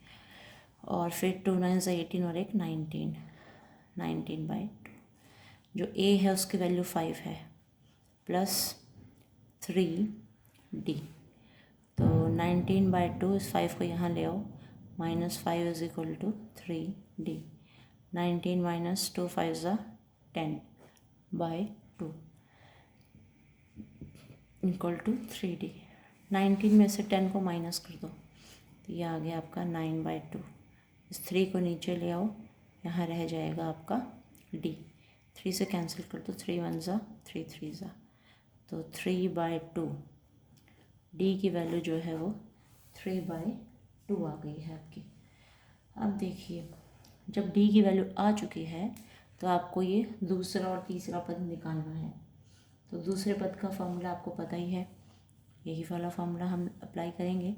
और फिर 2 9 से 18 और एक 19/2। जो A है उसकी वैल्यू 5 है, +3D। तो 19/2 इस 5 को यहाँ ले आओ, -5 = 3D। 19 - 2 5 10/2 = 3D। 19 में से 10 को माइनस कर दो, तो ये आ गया आपका 9/2। इस 3 को नीचे ले आओ, यहाँ रह जाएगा आपका D। 3 से कैंसिल कर दो, 3 1 3 3 तो 3/2। D की वैल्यू जो है वो 3/2 आ गई है आपकी। अब देखिए, जब D की वैल्यू आ चुकी है तो आपको ये दूसरा और तीसरा पद निकालना है। तो दूसरे पद का फॉर्मूला आपको पता ही है, यही वाला फॉर्मूला हम अप्लाई करेंगे।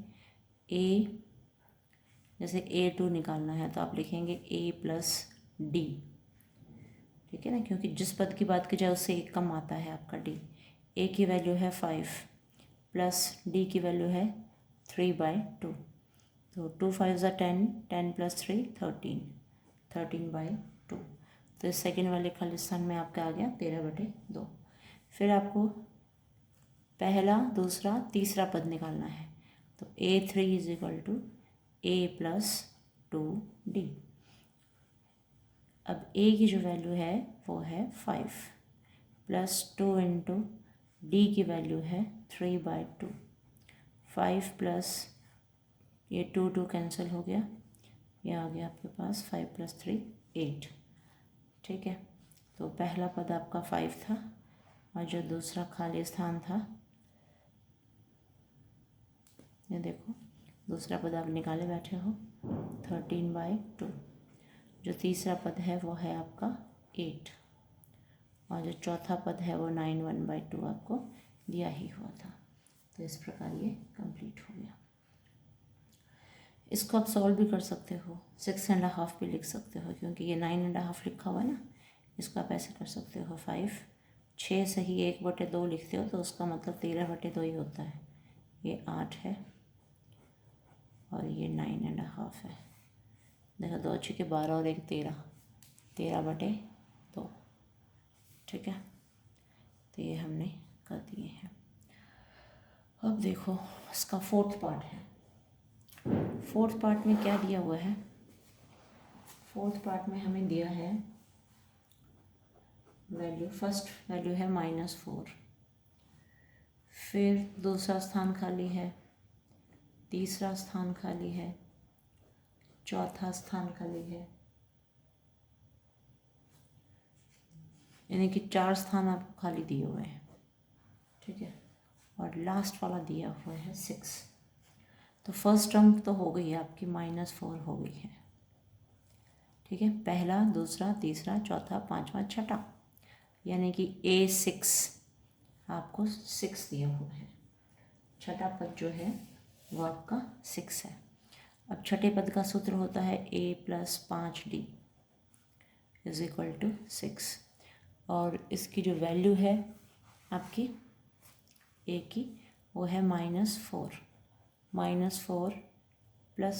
जैसे A2 निकालना है तो आप लिखेंगे A+D। ठीक है ना, क्योंकि जिस पद की बात की जाए उससे एक कम आता है आपका D। A की वैल्यू है 5 प्लस D की वैल्यू है 3/2। तो 2 5 10, 10 + 3 13, 13/2। तो इस सेकेंड वाले खाली स्थान में आपका आ गया 13/2। फिर आपको पहला, दूसरा, तीसरा पद निकालना है, तो A3 = A+2D। अब A की जो वैल्यू है वो है 5 +2 × D की वैल्यू है 3/2। 5 प्लस ये 2 कैंसिल हो गया, ये आ गया आपके पास 5 + 3 8। ठीक है, तो पहला पद आपका 5 था, और जो दूसरा खाली स्थान था, ये देखो दूसरा पद आप निकाले बैठे हो 13/2। जो तीसरा पद है वो है आपका 8, और जो चौथा पद है वो 9/1/2 आपको दिया ही हुआ था। तो इस प्रकार ये कंप्लीट हो गया। इसको आप सॉल्व भी कर सकते हो, 6.5 भी लिख सकते हो, क्योंकि ये 9.5 लिखा हुआ है ना, इसको आप ऐसे कर सकते हो 5 6 से ही 1/2 लिखते हो तो उसका मतलब 13/2 ही होता है। ये 8 है और ये 9.5 है। देखो 2 × 12 और 1 13, 13/2। ठीक है, तो ये हमने कर दिए हैं। अब देखो इसका फोर्थ पार्ट है। फोर्थ पार्ट में क्या दिया हुआ है? फोर्थ पार्ट में हमें दिया है वैल्यू, फर्स्ट वैल्यू है -4, फिर दूसरा स्थान खाली है, तीसरा स्थान खाली है, चौथा स्थान खाली है, यानी कि 4 स्थान आपको खाली दिए हुए हैं। ठीक है, और लास्ट वाला दिया हुआ है 6। तो फर्स्ट टर्म तो हो गई है आपकी, -4 हो गई है। ठीक है, पहला, दूसरा, तीसरा, चौथा, पांचवा, छठा, यानी कि A6 आपको 6 दिया हुआ है। छठा पद जो है वो आपका 6 है। अब छठे पद का सूत्र होता है A+5D = 6, और इसकी जो वैल्यू है आपकी A की वो है -4 +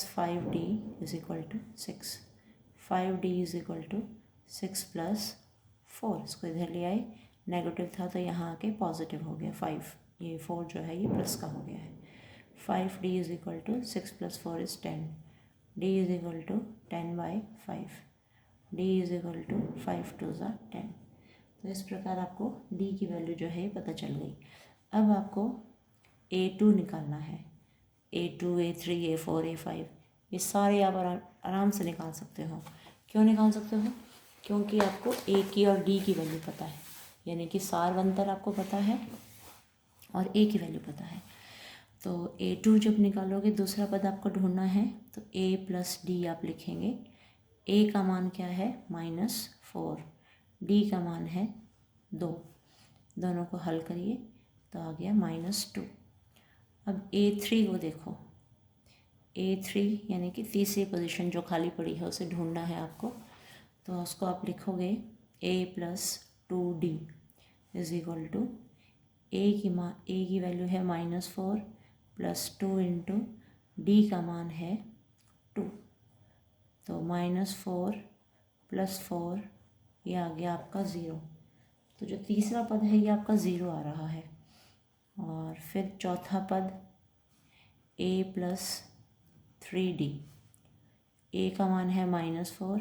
5D = 6। 5D = 6 + 4। इसको इधर ले आए, नेगेटिव था तो यहाँ आके पॉजिटिव हो गया 5, ये 4 जो है ये प्लस का हो गया है। 5D = 6 + 4 = 10, D = 10/5, D = 5 2 10। तो इस प्रकार आपको D की वैल्यू जो है पता चल गई। अब आपको A2 निकालना है। A2, A3, A4, A5 ये सारे आप आराम से निकाल सकते हो। क्यों निकाल सकते हो? क्योंकि आपको A की और D की वैल्यू पता है, यानी कि सारवंतर आपको पता है और A की वैल्यू पता है। तो A2 जब निकालोगे, दूसरा पद आपको ढूंढना है, तो A प्लस D आप लिखेंगे। A का मान क्या है? -4, D का मान है 2। दोनों को हल करिए तो आ गया -2। अब A3 को देखो, A3 यानी कि तीसरी पोजीशन जो खाली पड़ी है उसे ढूंढना है आपको। तो उसको आप लिखोगे A plus 2D is equal to A की वैल्यू है -4 प्लस 2 इंटू D का मान है 2। तो -4 प्लस 4 ये आ गया आपका 0। तो जो तीसरा पद है ये आपका 0 आ रहा है। और फिर चौथा पद A प्लस 3D, A का मान है -4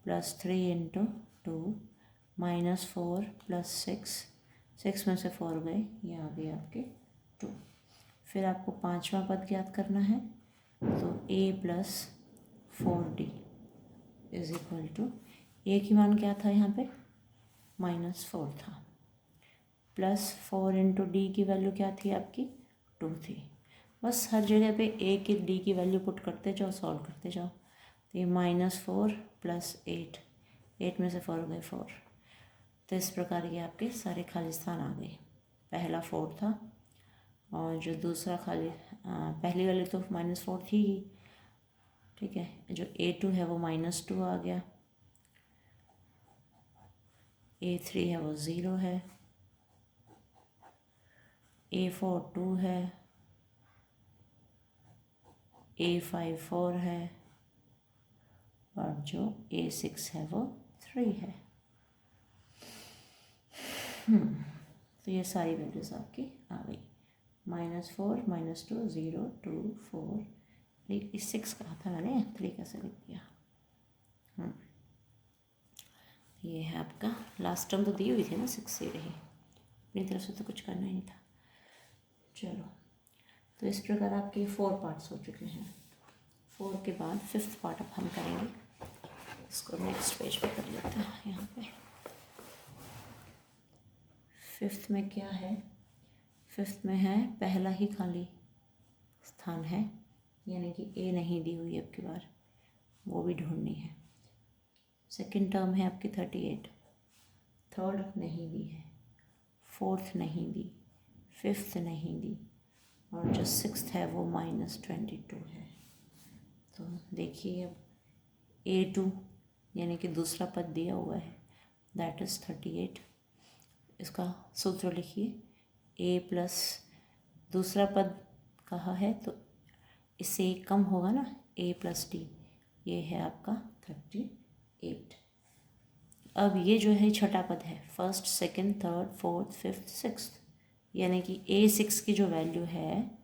प्लस 3 इंटू 2, -4 प्लस 6 में से 4 गए, ये आ गए आपके 2। फिर आपको पांचवा पद ज्ञात करना है, तो A plus 4D is equal to A की मान क्या था यहाँ पे? -4 था, प्लस 4 इंटू D की वैल्यू क्या थी आपकी? 2 थी। बस हर जगह पे A की D की वैल्यू पुट करते जाओ, सॉल्व करते जाओ। तो ये -4 प्लस 8 में से 4 गए 4। तो इस प्रकार ये आपके सारे खाली स्थान आ गए। पहला 4 था और जो दूसरा पहली वाली तो -4 थी ही, ठीक है। जो A2 है वो -2 आ गया, A3 है वो 0 है, A4 2 है, A5 4 है और जो A6 है वो 3 है। तो ये सारी वैल्यूज़ आपकी आ गई। -4, -2, 0, 2, 4, 3, 6 कहा था मैंने, 3 कैसे लिख दिया? ये है आपका लास्ट टर्म तो दी हुई थी ना, 6 से रही, अपनी तरफ से तो कुछ करना ही नहीं था। चलो, तो इस प्रकार आपके 4 पार्ट्स हो चुके हैं। 4 के बाद 5th पार्ट अब हम करेंगे। इसको नेक्स्ट पेज पे कर लेते हैं। यहाँ पे 5th में क्या है? 5th में है पहला ही खाली स्थान है, यानी कि A नहीं दी हुई अब की बार, वो भी ढूंढनी है। सेकंड टर्म है आपकी 38, थर्ड नहीं दी है, 4th नहीं दी, 5th नहीं दी, और जो 6th है वो -22 है। तो देखिए अब A2 यानी कि दूसरा पद दिया हुआ है, दैट इज़ 38। इसका सूत्र लिखिए, A प्लस दूसरा पद कहा है तो इससे एक कम होगा ना, A प्लस D, ये है आपका 38। अब ये जो है छठा पद है, first, second, third, fourth, fifth, sixth, यानी कि A6 की जो वैल्यू है,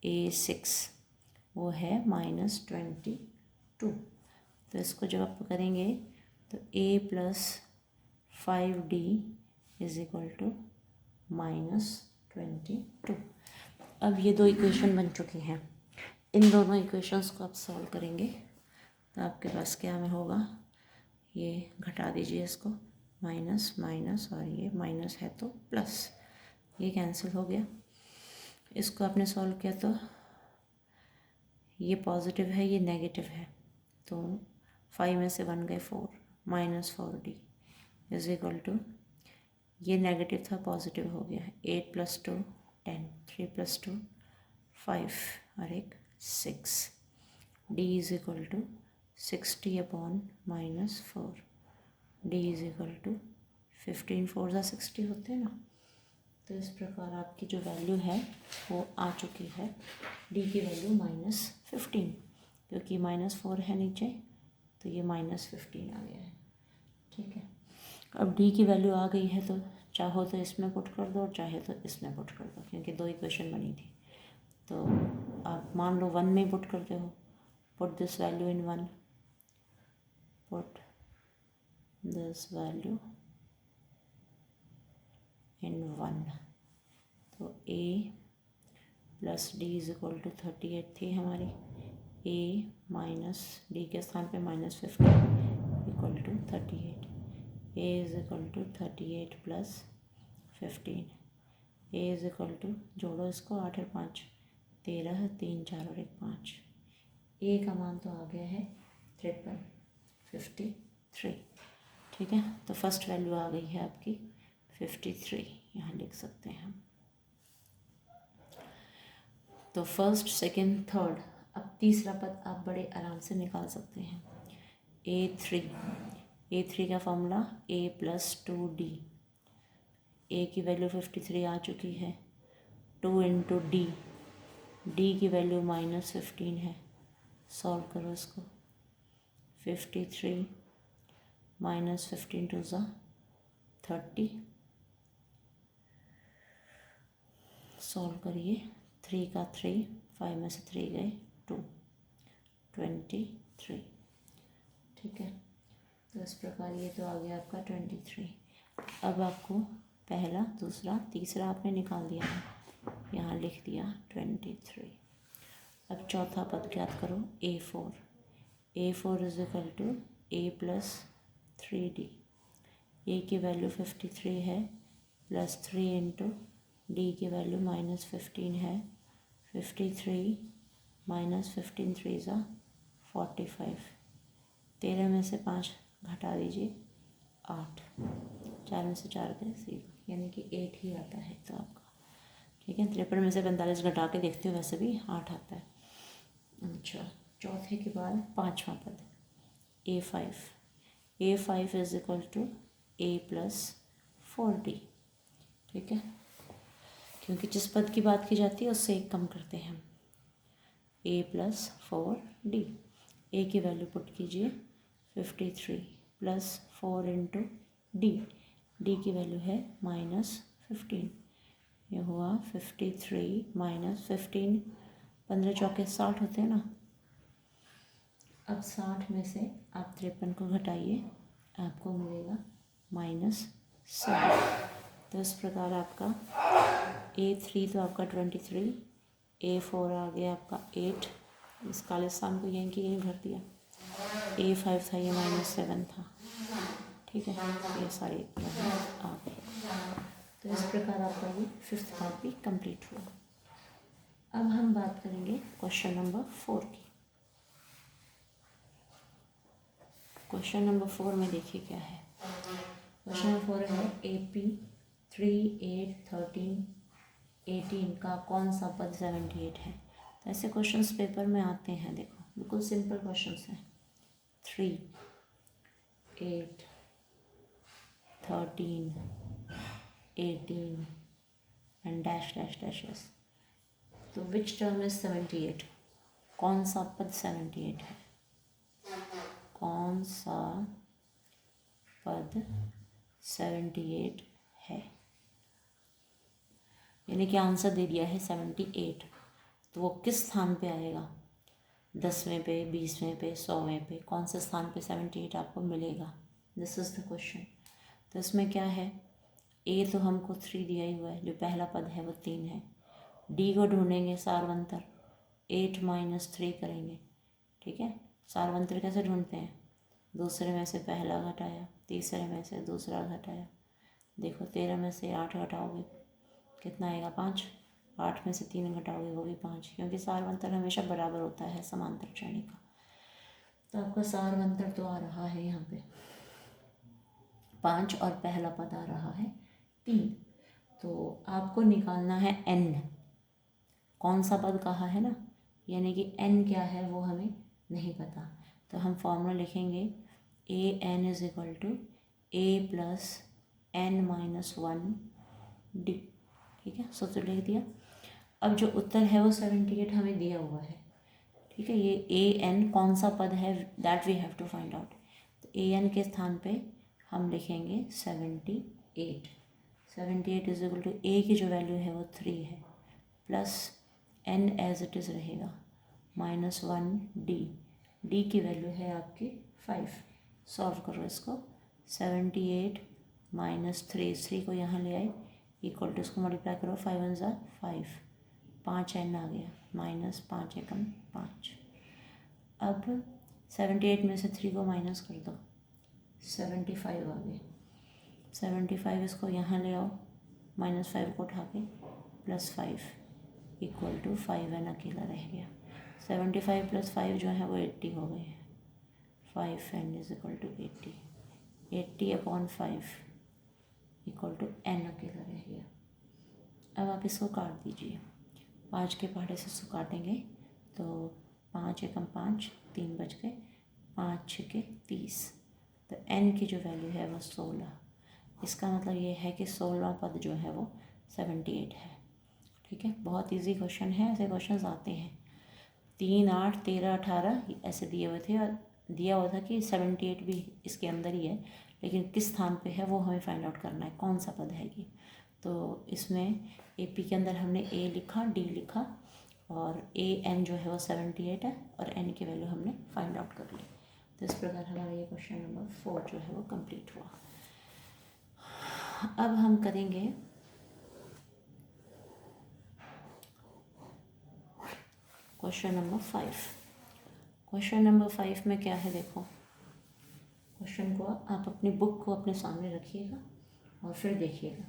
A6 वो है -22। तो इसको जब आप करेंगे तो A plus 5D is equal to -22। अब ये दो इक्वेशन बन चुकी हैं। इन दोनों इक्वेशंस को आप सॉल्व करेंगे तो आपके पास क्या में होगा, ये घटा दीजिए इसको, माइनस माइनस, और ये माइनस है तो प्लस, ये कैंसिल हो गया। इसको आपने सॉल्व किया तो ये पॉजिटिव है, ये नेगेटिव है, तो 5 में से 1 गए 4, -4D इज इक्वल टू, ये नेगेटिव था पॉजिटिव हो गया, 8 + 2 10, 3 + 2 5 और एक 6। D is equal to 60/-4, D is equal to 15, 4 × 60 होते हैं ना। तो इस प्रकार आपकी जो वैल्यू है वो आ चुकी है, D की वैल्यू -15, क्योंकि -4 है नीचे तो ये -15 आ गया है, ठीक है। अब D की वैल्यू आ गई है तो चाहो तो इसमें पुट कर दो, चाहे तो इसमें पुट कर दो, क्योंकि दो इक्वेशन बनी थी। तो आप मान लो 1 में पुट करते हो, put this value in 1, put this value in 1, तो A plus D is equal to 38 थी हमारी। ए माइनस डी के स्थान पे -15 equal to 38। A is equal to 38 plus 15। A is equal to, जोड़ो इसको, 8 और 5 13, 3 4 और 1 5। ए का मान तो आ गया है 53। ठीक है, तो फर्स्ट वैल्यू आ गई है आपकी 53, यहाँ लिख सकते हैं हम। तो फर्स्ट, सेकंड, थर्ड। अब तीसरा पद आप बड़े आराम से निकाल सकते हैं। A3 का फॉर्मूला A + 2D। ए की वैल्यू 53 आ चुकी है। 2 × D की वैल्यू -15 है। सॉल्व करो इसको। 53 -15 2 ज़ा 30। सॉल्व करिए। 3 का 3, 5 में से 3 गए 2, 23। ठीक है, तो इस प्रकार ये तो आ गया आपका 23। अब आपको पहला, दूसरा, तीसरा आपने निकाल दिया है, यहाँ लिख दिया 23। अब चौथा पद ज्ञात करो। A4 is equal to A + 3D। A की वैल्यू 53 है, प्लस 3 × D की वैल्यू -15 है। 53 -15 3 ज़ा 45। 13 में से 5 घटा दीजिए 8। 4 में से 4 गए 0, यानी कि 8 ही आता है तो आपका। ठीक है, 53 में से 45 घटा के देखते हो, वैसे भी 8 आता है। अच्छा, चौथे के बाद पांचवा पद A5 is equal to A + 4D। ठीक है, क्योंकि जिस पद की बात की जाती है उससे एक कम करते हैं हम। A + 4D। ए की वैल्यू पुट कीजिए 53 प्लस 4 × D की वैल्यू है -15। ये हुआ 53 -15, 15 चौके 60 होते हैं ना। अब 60 में से आप 53 को घटाइए, आपको मिलेगा -7। तो इस प्रकार आपका A3 तो आपका 23, A4 आ गया आपका 8, इस काले स्थान को यहीं की यहीं भर दिया। A5 था, ये -7 था। ठीक है, ये सारी आ गई। तो इस प्रकार आपका ये 5th पार्ट भी कंप्लीट हुआ। अब हम बात करेंगे क्वेश्चन नंबर 4 की। क्वेश्चन नंबर 4 में देखिए क्या है। क्वेश्चन नंबर 4 है AP 3, 8, 13, 18 का कौन सा पद 78 है। तो ऐसे क्वेश्चंस पेपर में आते हैं, देखो बिल्कुल सिंपल क्वेश्चंस हैं। 3, 8, 13, 18 एंड डैश डैश डैशेस। तो विच टर्म इज 78? कौन सा पद 78 है? कौन सा पद 78 है? यानी कि आंसर दे दिया है 78, तो वो किस स्थान पे आएगा? 10वें पे, 20वें पे, 100वें पे, कौन से स्थान पे 78 आपको मिलेगा? This is the question. तो इसमें क्या है, ए तो हमको 3 दिया ही हुआ है, जो पहला पद है वो 3 है। डी को ढूंढेंगे सारवंतर, 8 - 3 करेंगे। ठीक है, सारवंतर कैसे ढूंढते हैं? दूसरे में से पहला घटाया, तीसरे में से दूसरा घटाया। देखो 13 में से 8 घटाओगे कितना आएगा? 5। 8 में से 3 घटाओगे वो भी 5, क्योंकि सारवंतर हमेशा बराबर होता है समांतर श्रेणी का। तो आपका सारवंतर तो आ रहा है यहाँ पे 5 और पहला पद आ रहा है 3। तो आपको निकालना है n। कौन सा पद कहा है ना, यानी कि n क्या है वो हमें नहीं पता। तो हम फॉर्मूला लिखेंगे AN is equal to A + n - 1D। ठीक है, सूत्र लिख दिया। अब जो उत्तर है वो 78 हमें दिया हुआ है। ठीक है, ये AN कौन सा पद है that we have to find out. तो AN के स्थान पे हम लिखेंगे 78। 78 इज इक्वल टू A की जो वैल्यू है वो 3 है, plus n as it is रहेगा -1D। D की वैल्यू है आपकी 5। सॉल्व करो इसको। 78 - 3 को यहाँ ले आए, इक्वल टू इसको मल्टीप्लाई करो, 5 × 1 = 5, 5 n आ गया, माइनस 5 एकम 5। अब 78 में से 3 को माइनस कर दो, 75 आ गए। 75 इसको यहाँ ले आओ, -5 को उठा के +5 इक्वल टू 5n अकेला रह गया। 75 + 5 जो है वो 80 हो गए हैं। 5n is equal to 80, 80/5 equal to n अकेला रह गया। अब आप इसको काट दीजिए, 5 के पहाड़े से इसको काटेंगे तो 5 एकम 5, 3 बच गए, 5 छके 30। तो n की जो वैल्यू है वो 16। इसका मतलब ये है कि 16वां पद जो है वो 78 है। ठीक है, बहुत इजी क्वेश्चन है, ऐसे क्वेश्चन आते हैं। 3, 8, 13, 18 ऐसे दिए हुए थे और दिया हुआ था कि 78 भी इसके अंदर ही है, लेकिन किस स्थान पे है वो हमें फाइंड आउट करना है, कौन सा पद है ये। तो इसमें AP के अंदर हमने A लिखा, D लिखा और AN जो है वो 78 है और N की वैल्यू हमने फाइंड आउट कर ली। तो इस प्रकार हमारा ये क्वेश्चन नंबर 4 जो है वो कंप्लीट हुआ। अब हम करेंगे क्वेश्चन नंबर 5। क्वेश्चन नंबर 5 में क्या है देखो, क्वेश्चन को आप अपनी बुक को अपने सामने रखिएगा और फिर देखिएगा।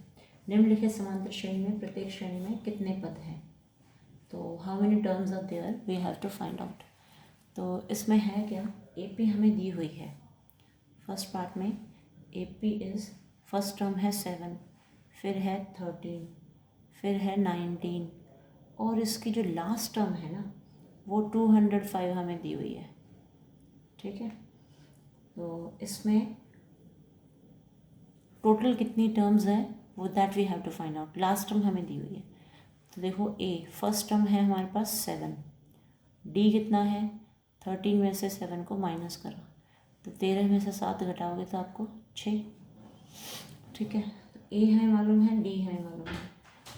निम्नलिखित समांतर श्रेणी में प्रत्येक श्रेणी में कितने पद हैं, तो how many terms are there we have to find out. तो इसमें है क्या, AP हमें दी हुई है। फर्स्ट पार्ट में AP इज़, फर्स्ट टर्म है 7, फिर है 13, फिर है 19 और इसकी जो लास्ट टर्म है ना वो 205 हमें दी हुई है। ठीक है, तो इसमें टोटल कितनी टर्म्स हैं वो that we have to find out. Last term हमें दी हुई है, तो देखो A फर्स्ट टर्म है हमारे पास 7, D कितना है 13 में से 7 को माइनस करो तो 13 में से 7 घटाओगे तो आपको 6। ठीक है, तो A है मालूम है, D है मालूम है,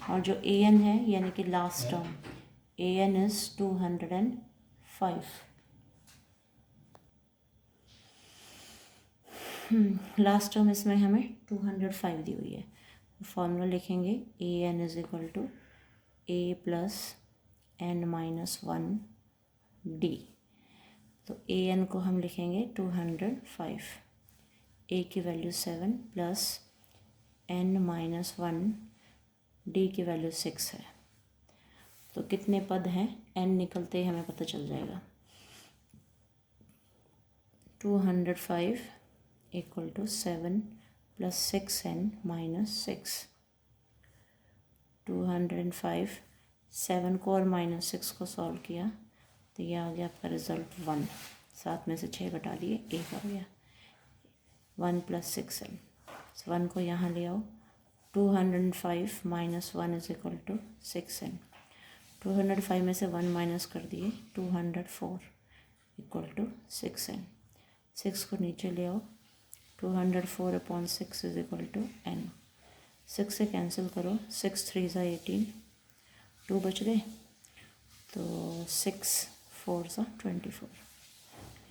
और जो AN है यानी कि last term AN is 205। Last term इसमें हमें 205 दी हुई है। फॉर्मूला लिखेंगे AN is equal to A plus n-1 D। तो AN को हम लिखेंगे 205, A की वैल्यू 7 प्लस n-1 D की वैल्यू 6 है। तो कितने पद हैं, n निकलते ही हमें पता चल जाएगा। 205 इक्वल टू 7 प्लस 6n-6। 205, 7 को और -6 को सॉल्व किया तो ये आ गया आपका रिजल्ट 1। 7 में से 6 घटा दिए, 1 आ गया। 1 प्लस 6n, 1 को यहाँ ले आओ, 205 minus 1 is equal to 6n। 205 में से 1 माइनस कर दिए, 204 इक्वल टू 6n। 6 को नीचे ले आओ, 204/6 इज इक्वल टू n। 6 से कैंसिल करो, 6 3 ज़ा 18, 2 बच गए, तो 6 4 ज़ा 24।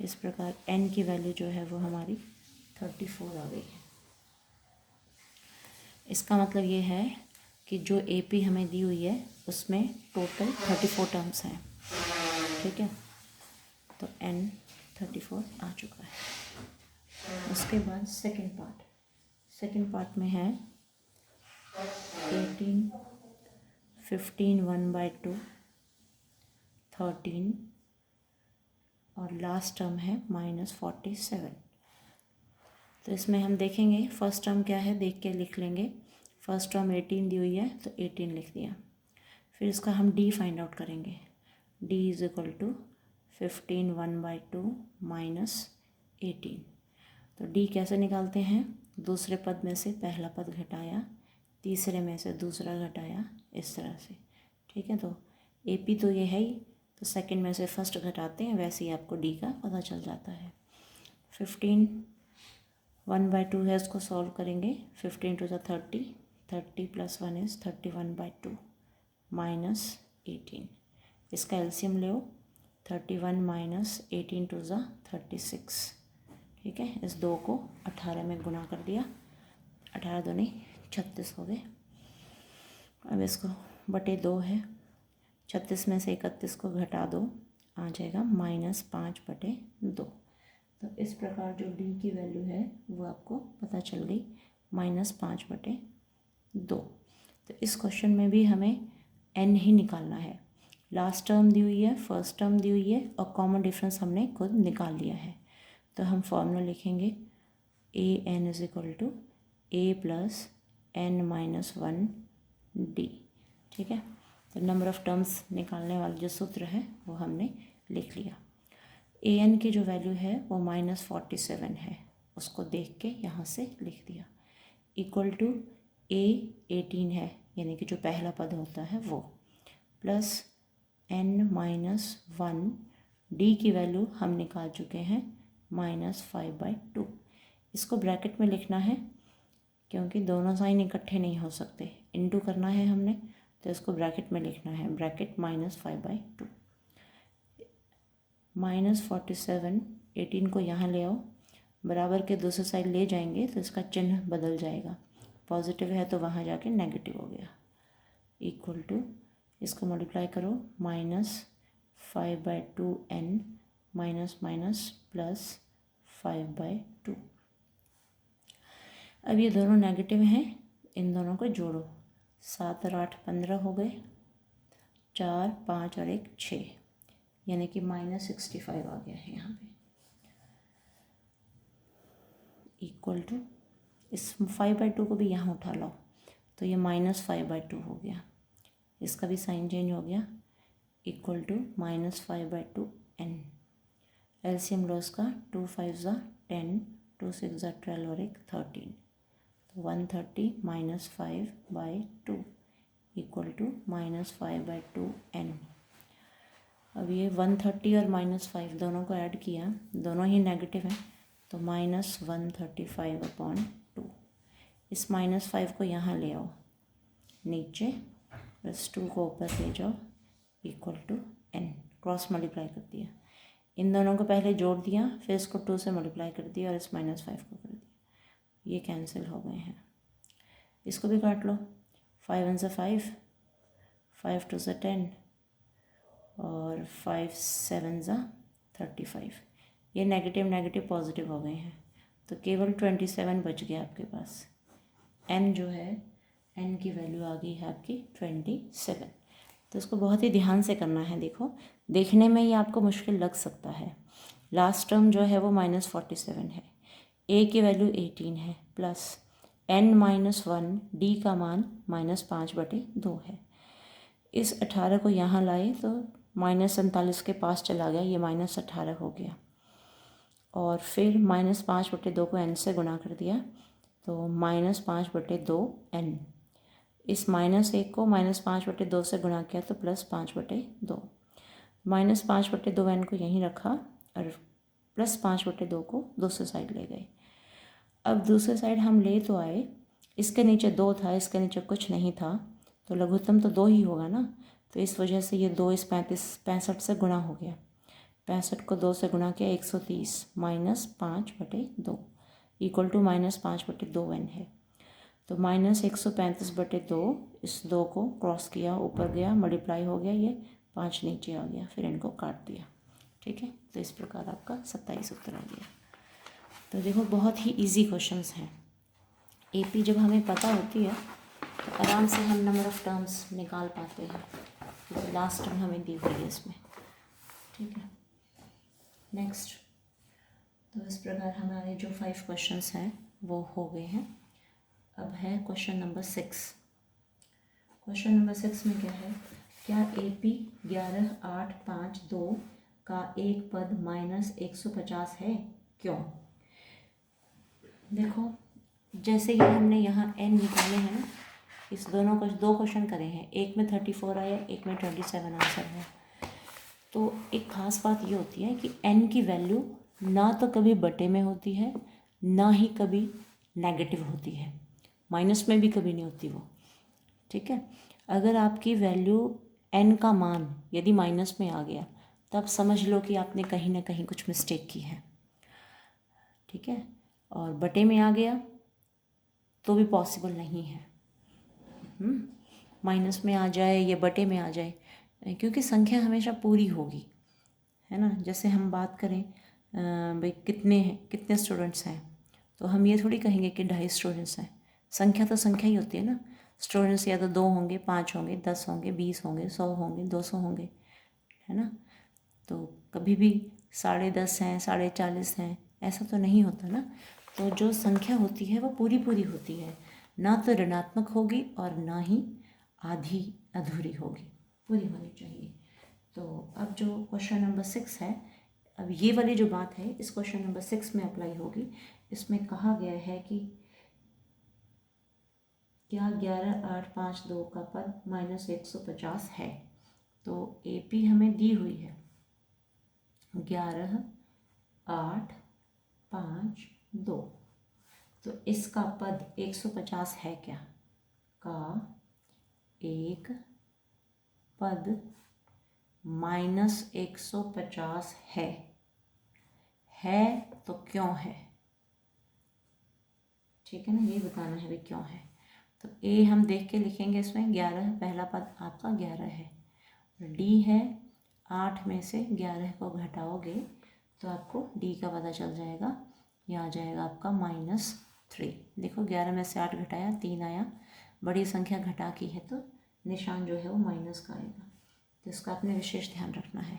इस प्रकार n की वैल्यू जो है वो हमारी 34 आ गई है। इसका मतलब ये है कि जो AP हमें दी हुई है उसमें टोटल 34 टर्म्स हैं। ठीक है, तो n 34 आ चुका है। उसके बाद सेकंड पार्ट में है 18, 15 1/2, 13 और लास्ट टर्म है -47। तो इसमें हम देखेंगे फर्स्ट टर्म क्या है, देख के लिख लेंगे। फर्स्ट टर्म 18 दी हुई है तो 18 लिख दिया। फिर इसका हम D फाइंड आउट करेंगे। D is equal to 15 1/2 -18। तो D कैसे निकालते हैं, दूसरे पद में से पहला पद घटाया, तीसरे में से दूसरा घटाया, इस तरह से। ठीक है, तो AP तो ये है ही, तो सेकंड में से फर्स्ट घटाते हैं, वैसे ही आपको D का पता चल जाता है। 15 1/2 है, उसको सॉल्व करेंगे। 15 2 30, 30 + 1 इज़ 31/2 -18। इसका एलसीएम ले, 31 - 18 2 36। ठीक है, इस 2 को 18 में गुना कर दिया, 18 दूनी 36 हो गए। अब इसको बटे 2 है, 36 में से 31 को घटा दो, आ जाएगा -5/2। तो इस प्रकार जो डी की वैल्यू है वो आपको पता चल गई, -5/2। तो इस क्वेश्चन में भी हमें n ही निकालना है। लास्ट टर्म दी हुई है, फर्स्ट टर्म दी हुई है और कॉमन डिफरेंस हमने खुद निकाल लिया है। तो हम फॉर्मूला लिखेंगे an = a + n-1d। ठीक है, तो नंबर ऑफ़ टर्म्स निकालने वाला जो सूत्र है वो हमने लिख लिया। an की जो वैल्यू है वो -47 है, उसको देख के यहाँ से लिख दिया। इक्वल टू a 18 है, यानी कि जो पहला पद होता है वो, प्लस n-1 d की वैल्यू हम निकाल चुके हैं -5/2। इसको ब्रैकेट में लिखना है क्योंकि दोनों साइन इकट्ठे नहीं हो सकते, इनटू करना है हमने, तो इसको ब्रैकेट में लिखना है, ब्रैकेट -5/2। -47, 18 को यहाँ ले आओ, बराबर के दूसरे साइड ले जाएंगे तो इसका चिन्ह बदल जाएगा, पॉजिटिव है तो वहाँ जाके नेगेटिव हो गया। इक्वल टू, इसको मल्टीप्लाई करो, -5/2n प्लस 5/2। अब ये दोनों नेगेटिव हैं, इन दोनों को जोड़ो, 7 और 8 15 हो गए, 4 5 और 1 6, यानी कि -65 आ गया है यहाँ पे। इक्वल टू, इस 5/2 को भी यहाँ उठा लो तो ये -5/2 हो गया, इसका भी साइन चेंज हो गया। Equal to -5/2n। एलसीएम लो इसका, 2 5 ज़ा 10, 2 6 ज़ा 12 और 1 13, तो 130 -5/2 इक्वल टू -5/2n। अब ये 130 और -5 दोनों को ऐड किया, दोनों ही नेगेटिव हैं, तो -135/2। इस -5 को यहाँ ले आओ नीचे, प्लस 2 को ऊपर ले जाओ, equal to n। Cross multiply कर दिया, इन दोनों को पहले जोड़ दिया, फिर इसको 2 से मल्टीप्लाई कर दिया और इस -5 को कर दिया, ये कैंसिल हो गए हैं। इसको भी काट लो, 5 1 ज़ा 5, 5 2 ज़ा 10 और 5 7 ज़ा 35। ये नेगेटिव नेगेटिव पॉजिटिव हो गए हैं, तो केवल 27 बच गया आपके पास। n जो है, n की वैल्यू आ गई है आपकी 27। तो इसको बहुत ही ध्यान से करना है। देखो, देखने में ये आपको मुश्किल लग सकता है। लास्ट टर्म जो है वो -47 है, a की वैल्यू 18 है, प्लस n-1 d का मान -5/2 है। इस 18 को यहाँ लाए तो -47 के पास चला गया, ये -18 हो गया, और फिर -5/2 को n से गुणा कर दिया, तो -5/2n। इस -1 को -5/2 से गुणा किया तो +5/2, -5/2n को यहीं रखा और +5/2 को दूसरी साइड ले गए। अब दूसरी साइड हम ले तो आए, इसके नीचे 2 था, इसके नीचे कुछ नहीं था, तो लघुत्तम तो 2 ही होगा ना, तो इस वजह से ये 2 इस 65 से गुणा हो गया, 65 को 2 से गुणा किया, 130 -5/2 इक्वल टू -5/2n है। तो -135/2, इस 2 को क्रॉस किया, ऊपर गया, मल्टीप्लाई हो गया, ये 5 नीचे आ गया, फिर इनको काट दिया। ठीक है, तो इस प्रकार आपका 27 उत्तर आ गया। तो देखो, बहुत ही इजी क्वेश्चंस हैं। एपी जब हमें पता होती है तो आराम से हम नंबर ऑफ़ टर्म्स निकाल पाते हैं, क्योंकि लास्ट टर्म हमें दी हुई है इसमें। ठीक है, नेक्स्ट। तो इस प्रकार हमारे जो 5 क्वेश्चंस हैं वो हो गए हैं। अब है क्वेश्चन नंबर 6। क्वेश्चन नंबर 6 में क्या है, क्या AP 11 8 5 2 का एक पद -150 है, क्यों? देखो, जैसे ही हमने यहाँ n निकाले हैं ना, इस दोनों को 2 क्वेश्चन करे हैं, एक में 34 आया, एक में 27 आंसर है। तो एक ख़ास बात ये होती है कि n की वैल्यू ना तो कभी बटे में होती है, ना ही कभी नेगेटिव होती है, माइनस में भी कभी नहीं होती वो। ठीक है, अगर आपकी वैल्यू n का मान यदि माइनस में आ गया, तब समझ लो कि आपने कहीं ना कहीं कुछ मिस्टेक की है। ठीक है, और बटे में आ गया तो भी पॉसिबल नहीं है, माइनस में आ जाए या बटे में आ जाए, क्योंकि संख्या हमेशा पूरी होगी, है ना। जैसे हम बात करें भाई कितने स्टूडेंट्स हैं, तो हम ये थोड़ी कहेंगे कि 2.5 स्टूडेंट्स हैं। संख्या तो संख्या ही होती है ना। स्टूडेंट्स या तो 2 होंगे, 5 होंगे, 10 होंगे, 20 होंगे, 100 होंगे, 200 होंगे, है ना। तो कभी भी 10.5 हैं, 40.5 हैं, ऐसा तो नहीं होता ना। तो जो संख्या होती है वो पूरी पूरी होती है, ना तो ऋणात्मक होगी और ना ही आधी अधूरी होगी, पूरी होनी चाहिए। तो अब जो क्वेश्चन नंबर 6 है, अब ये वाली जो बात है इस क्वेश्चन नंबर 6 में अप्लाई होगी। इसमें कहा गया है कि क्या 11,852 का पद -150 है। तो AP हमें दी हुई है 11,852, तो इसका पद 150 है क्या, का एक पद -150 है तो क्यों है, ठीक है ना, ये बताना है भी क्यों है। तो A हम देख के लिखेंगे, इसमें 11 पहला पद आपका 11 है, D है 8 में से 11 को घटाओगे तो आपको D का पता चल जाएगा, ये आ जाएगा आपका -3। देखो 11 में से 8 घटाया 3 आया, बड़ी संख्या घटा की है तो निशान जो है वो माइनस का आएगा, तो इसका आपने विशेष ध्यान रखना है।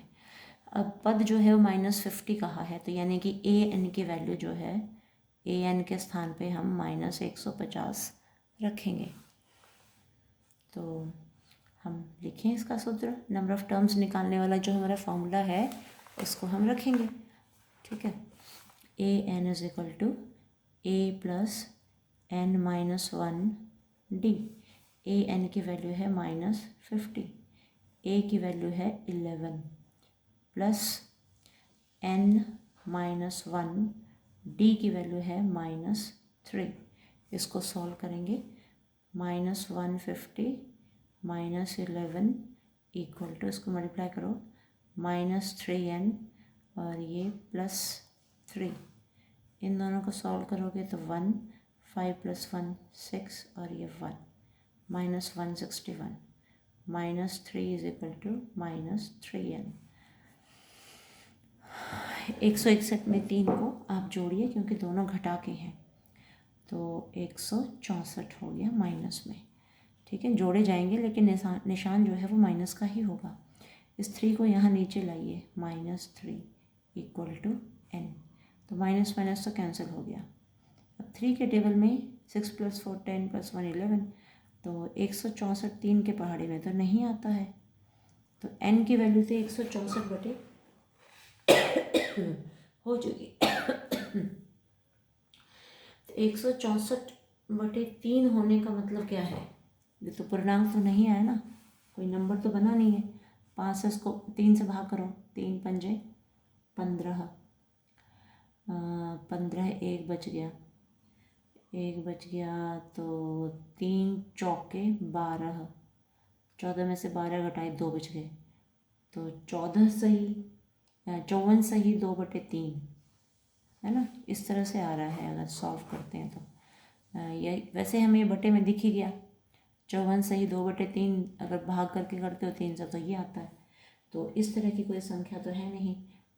अब पद जो है वो -50 कहा है, तो यानी कि AN की वैल्यू जो है, AN के स्थान पे हम -150 रखेंगे। तो हम लिखें इसका सूत्र, नंबर ऑफ टर्म्स निकालने वाला जो हमारा फॉर्मूला है उसको हम रखेंगे, ठीक है। AN = A + n-1D। AN की वैल्यू है -50, A की वैल्यू है 11 प्लस n-1, D की वैल्यू है -3। इसको सॉल्व करेंगे, -150 -11 = इसको मल्टीप्लाई करो -3n और ये +3, इन दोनों को सॉल्व करोगे तो 1, 5 + 1 6 और ये 1, -161 -3 = -3n। 161 में 3 को आप जोड़िए क्योंकि दोनों घटा के हैं, तो 164 हो गया माइनस में, ठीक है। जोड़े जाएंगे लेकिन निशान जो है वो माइनस का ही होगा। इस 3 को यहाँ नीचे लाइए, -3 = n, तो माइनस माइनस तो कैंसिल हो गया। अब 3 के टेबल में 6 + 4 10 + 1 11, तो 164 3 के पहाड़े में तो नहीं आता है, तो n की वैल्यू से 164 बटे हो चुकी। तो 164 बटे 3 होने का मतलब क्या है, ये तो पूर्णांक तो नहीं आया ना, कोई नंबर तो बना नहीं है। 5 से इसको 3 से भाग करो, 3 पंजे 15, 15 एक बच गया, तो 3 चौके 12, 14 में से 12 घटाए 2 बच गए, तो 54 सही 2/3, है ना। इस तरह से आ रहा है अगर सॉल्व करते हैं तो। ये वैसे हमें ये बटे में दिख ही गया, 54 सही 2/3 अगर भाग करके करते हो 3 से तो ये आता है। तो इस तरह की कोई संख्या तो है नहीं,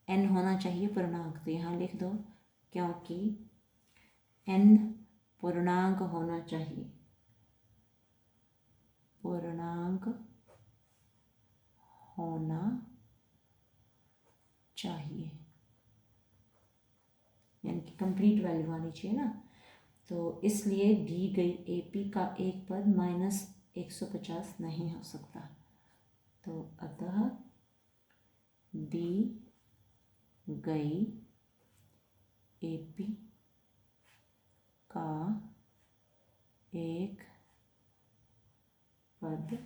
n होना चाहिए पूर्णांक, तो यहाँ लिख दो क्योंकि n पूर्णांक होना चाहिए, पूर्णांक होना चाहिए, यानी कि कंप्लीट वैल्यू आनी चाहिए ना। तो इसलिए दी गई AP का एक पद -150 नहीं हो सकता, तो अतः दी गई AP का एक पद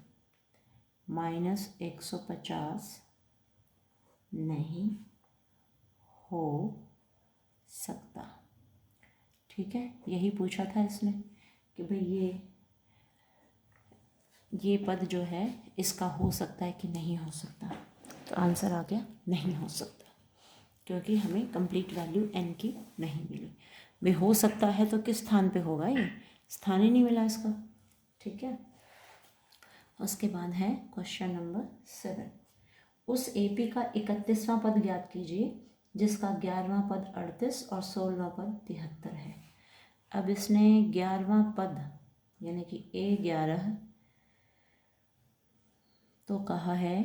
-150 नहीं हो सकता, ठीक है। यही पूछा था इसने कि भाई ये पद जो है इसका हो सकता है कि नहीं हो सकता, तो आंसर आ गया नहीं हो सकता, क्योंकि हमें कंप्लीट वैल्यू n की नहीं मिली। भाई हो सकता है तो किस स्थान पे होगा, ये स्थान ही नहीं मिला इसका, ठीक है। उसके बाद है क्वेश्चन नंबर 7। उस एपी का 31वां पद ज्ञात कीजिए जिसका 11वां पद 38 और 16वां पद 73 है। अब इसने 11वां पद यानी कि A11 तो कहा है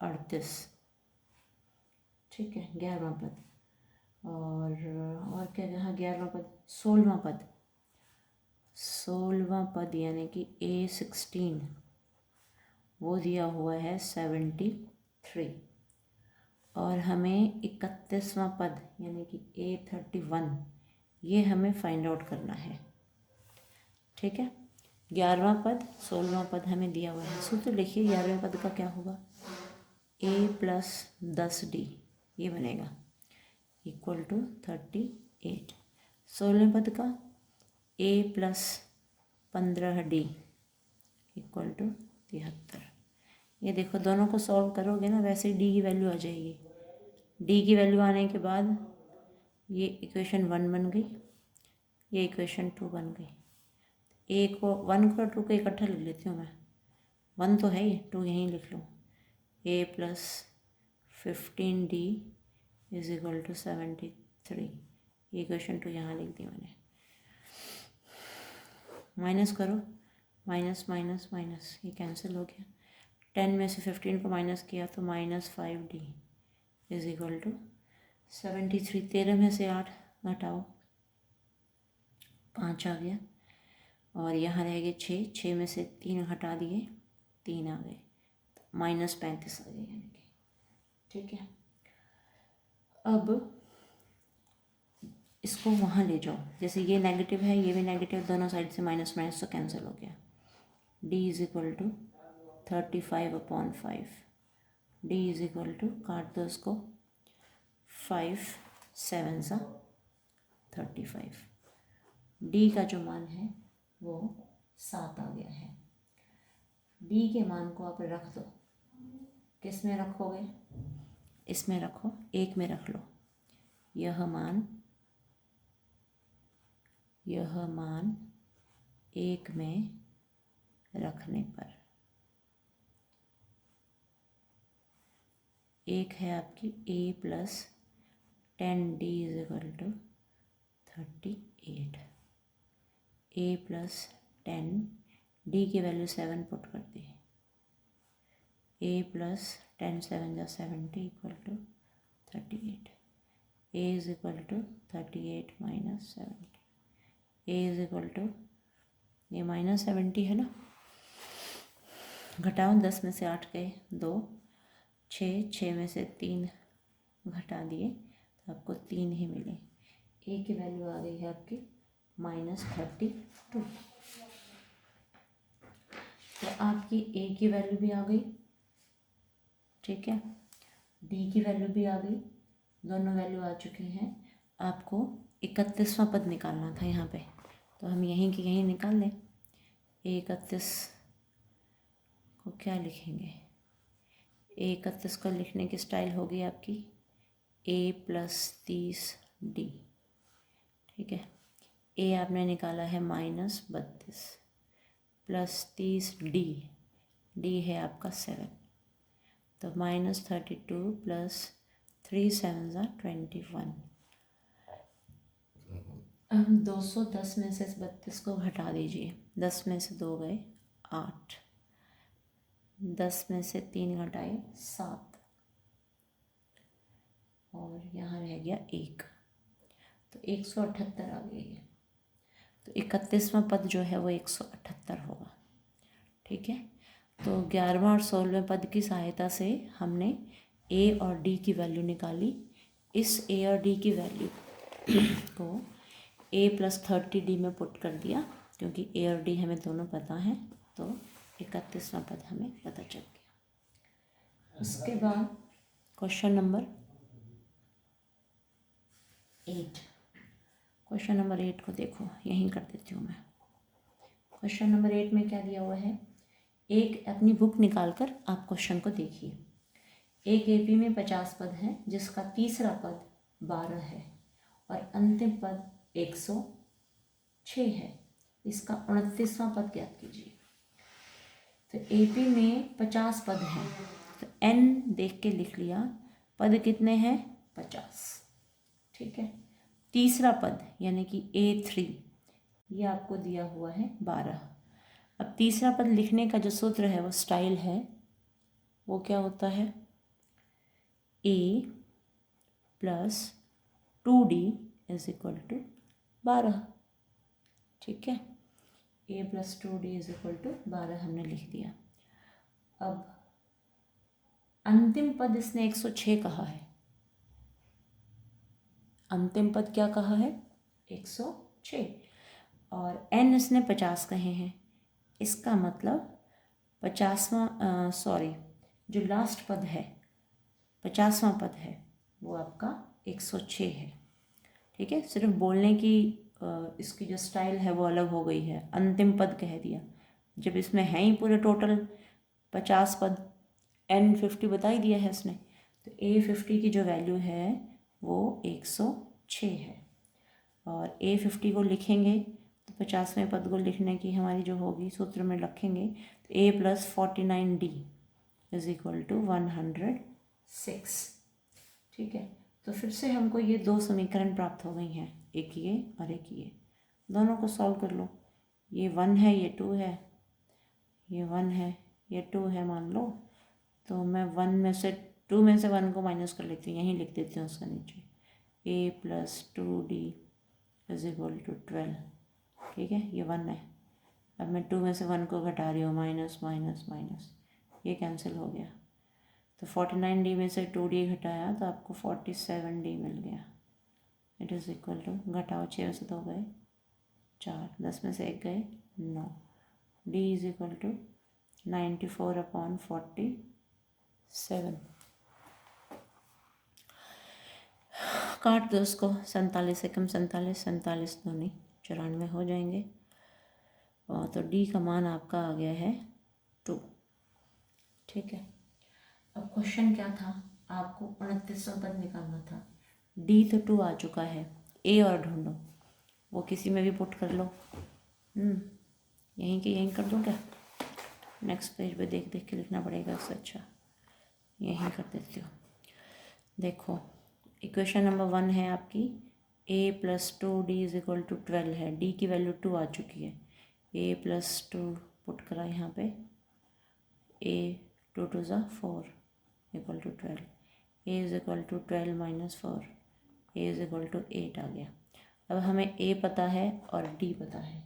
38, ठीक है, 11वां पद। और क्या कहा? 11वां पद, 16वां पद यानी कि A16 वो दिया हुआ है 73, और हमें 31वां पद यानी कि A31 ये हमें फाइंड आउट करना है, ठीक है। 11वां पद 16वां पद हमें दिया हुआ है। सूत्र लिखिए, 11वें पद का क्या होगा? A + 10D ये बनेगा इक्वल टू 38। 16वें पद का A + 15D इक्वल टू 73। ये देखो, दोनों को सॉल्व करोगे ना, वैसे ही डी की वैल्यू आ जाएगी। डी की वैल्यू आने के बाद ये इक्वेशन 1 बन गई, ये इक्वेशन 2 बन गई। A को 1 को 2 को इकट्ठा लिख लेती हूँ मैं। 1 तो है ही, 2 यहीं लिख लूँ। A + 15D = 73। इक्वेशन 2 यहाँ लिख दी मैंने। माइनस करो, माइनस माइनस माइनस, ये कैंसिल हो गया। 10 में से 15 को माइनस किया तो -5D = 73। 13 में से 8 घटाओ, 5 आ गया, और यहाँ रह गए 6। 6 में से 3 हटा दिए, 3 आ गए, तो -35 आ गए यानी कि, ठीक है। अब इसको वहाँ ले जाओ, जैसे ये नेगेटिव है, ये भी नेगेटिव, दोनों साइड से माइनस माइनस तो कैंसिल हो गया। D = 35/5। D = काट दो इसको, 5 7 सा 35। D का जो मान है वो 7 आ गया है। D के मान को आप रख दो, किस में रखोगे? इसमें रखो, 1 में रख लो। यह मान 1 में रखने पर 1 है आपकी A + 10D = 38। A + 10, D की वैल्यू 7 पुट कर दी। A + 10 7 = 70 = 38। A = 38 - 70। A = ये -70 है ना, घटाओ, 10 में से 8 गए 2, 6 में से 3 घटा दिए तो आपको 3 ही मिले। A की वैल्यू आ गई है आपकी -32। तो आपकी A की वैल्यू भी आ गई, ठीक है, D की वैल्यू भी आ गई, दोनों वैल्यू आ चुकी हैं। आपको 31वां पद निकालना था यहाँ पे, तो हम यहीं की यहीं निकाल लें। 31 को क्या लिखेंगे? 31 को लिखने की स्टाइल होगी आपकी A + 30D, ठीक है। A आपने निकाला है -32 + 30D, D है आपका 7, तो -32 + 3 7 = 21। अब 210 में से 32 को घटा दीजिए, 10 में से 2 गए 8, 10 में से 3 घटाए 7, और यहाँ रह गया 1, तो 178 आ गई है। तो 31वां पद जो है वो 178 होगा, ठीक है। तो 11वां और 16वें पद की सहायता से हमने A और D की वैल्यू निकाली। इस A और D की वैल्यू को A + 30D में पुट कर दिया, क्योंकि A और D हमें दोनों पता हैं, तो 31वां पद हमें पता चल गया। उसके बाद क्वेश्चन नंबर 8। क्वेश्चन नंबर 8 को देखो, यहीं कर देती हूँ मैं। क्वेश्चन नंबर 8 में क्या दिया हुआ है? एक अपनी बुक निकाल कर आप क्वेश्चन को देखिए। एक एपी में 50 पद हैं, जिसका तीसरा पद 12 है और अंतिम पद 106 है। इसका 29वां पद ज्ञात कीजिए। तो AP में 50 पद हैं, तो N देख के लिख लिया, पद कितने हैं 50, ठीक है। तीसरा पद यानी कि A3 ये आपको दिया हुआ है 12। अब तीसरा पद लिखने का जो सूत्र है वो स्टाइल है, वो क्या होता है A plus 2D is equal to 12, ठीक है। A plus 2D is equal to 12 हमने लिख दिया। अब अंतिम पद इसने 106 कहा है, अंतिम पद क्या कहा है 106, और N इसने 50 कहे हैं। इसका मतलब 50वां जो लास्ट पद है 50वां पद है वो आपका 106 है, ठीक है। सिर्फ बोलने की इसकी जो स्टाइल है वो अलग हो गई है, अंतिम पद कह दिया, जब इसमें है ही पूरे टोटल 50 पद, N 50 बता ही दिया है इसने, तो A 50 की जो वैल्यू है वो 106 है। और A 50 को लिखेंगे तो 50वें पद को लिखने की हमारी जो होगी सूत्र में रखेंगे, तो A plus 49D is equal to 106, ठीक है। तो फिर से हमको ये दो समीकरण प्राप्त हो गई हैं, एक ये और एक ये, दोनों को सॉल्व कर लो। ये 1 है, ये 2 है, ये 1 है, ये 2 है मान लो, तो मैं 2 में से 1 को माइनस कर लेती हूँ, यहीं लिख देती हूँ उसका नीचे, A plus 2D is equal to 12, ठीक है। ये 1 है, अब मैं 2 में से 1 को घटा रही हूँ, माइनस माइनस माइनस, ये कैंसिल हो गया, तो 49D में से 2D घटाया तो आपको 47D मिल गया। इट इज़ इक्वल टू, घटाओ 6 में से 2 गए 4, 10 में से 1 गए 9, D इज इक्वल टू 94/47। काट दो उसको, 47 एकम 47, 47 दूनी 94 हो जाएंगे, और तो D का मान आपका आ गया है 2, ठीक है। अब क्वेश्चन क्या था, आपको 29वां पद निकालना था। D तो 2 आ चुका है, A और ढूंढो, वो किसी में भी पुट कर लो, यहीं के यहीं कर दूँ क्या, नेक्स्ट पेज पे देख देख के लिखना पड़ेगा, इससे अच्छा यहीं कर देती हो। देखो इक्वेशन नंबर 1 है आपकी, A plus 2D is equal to 12 है, D की वैल्यू 2 आ चुकी है, A प्लस 2 पुट करा यहाँ पे, A 2 2 ज़ा 4 equal to 12, A is equal to 12 minus 4, A is equal to 8 आ गया। अब हमें A पता है और D पता है,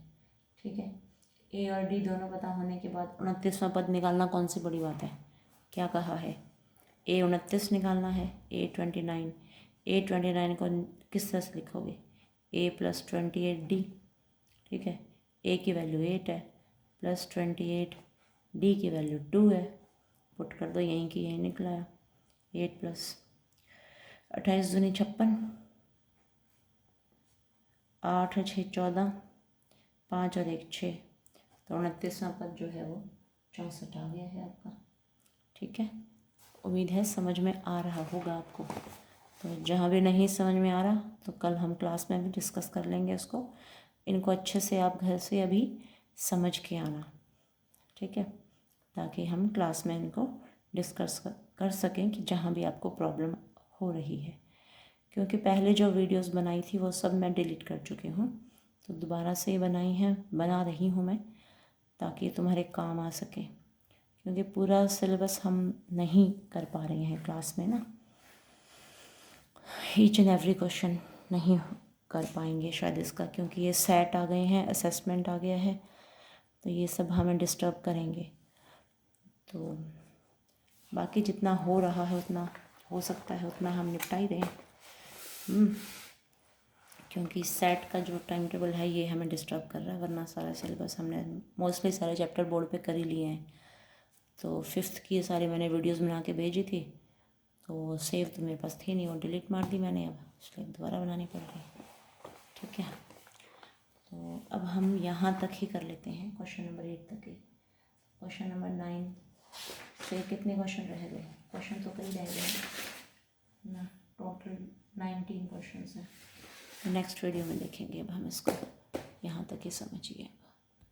ठीक है। A और D दोनों पता होने के बाद 29वां पद निकालना कौन सी बड़ी बात है, क्या कहा है, A 29 निकालना है, A 29, A 29 को किस तरह से लिखोगे, A प्लस 28D, ठीक है। A की वैल्यू 8 है, प्लस 28, D की वैल्यू 2 है, पुट कर दो, यहीं की यहीं निकला है, 8 प्लस 28 दूनी 56, 8 6 14, 5 और 1 6, तो 29वां पद जो है वो 64 आ गया है आपका, ठीक है। उम्मीद है समझ में आ रहा होगा आपको, तो जहाँ भी नहीं समझ में आ रहा तो कल हम क्लास में भी डिस्कस कर लेंगे इसको, इनको अच्छे से आप घर से अभी समझ के आना, ठीक है, ताकि हम क्लास में इनको डिस्कस कर सकें कि जहाँ भी आपको प्रॉब्लम हो रही है, क्योंकि पहले जो वीडियोस बनाई थी वो सब मैं डिलीट कर चुकी हूँ, तो दोबारा से बना रही हूँ मैं, ताकि तुम्हारे काम आ सके, क्योंकि पूरा सिलेबस हम नहीं कर पा रहे हैं क्लास में ना, ईच एंड एवरी क्वेश्चन नहीं कर पाएंगे शायद इसका, क्योंकि ये सेट आ गए हैं, असेसमेंट आ गया है, तो ये सब हमें डिस्टर्ब करेंगे। तो बाकी जितना हो रहा है उतना हो सकता है उतना हम निपटा ही दें, क्योंकि सेट का जो टाइम टेबल है ये हमें डिस्टर्ब कर रहा है, वरना सारा सिलेबस हमने मोस्टली सारे चैप्टर बोर्ड पे कर ही लिए हैं। तो 5th की सारी मैंने वीडियोस बना के भेजी थी, तो सेव तो मेरे पास थी नहीं, वो डिलीट मार दी मैंने, अब इसलिए दोबारा बनानी पड़ रही, ठीक है। तो अब हम यहाँ तक ही कर लेते हैं, क्वेश्चन नंबर 8 तक ही। क्वेश्चन नंबर 9 से कितने क्वेश्चन रह गए, क्वेश्चन तो कई रह गए ना, टोटल 19 क्वेश्चन हैं। नेक्स्ट वीडियो में देखेंगे, अब हम इसको यहाँ तक ही समझिए।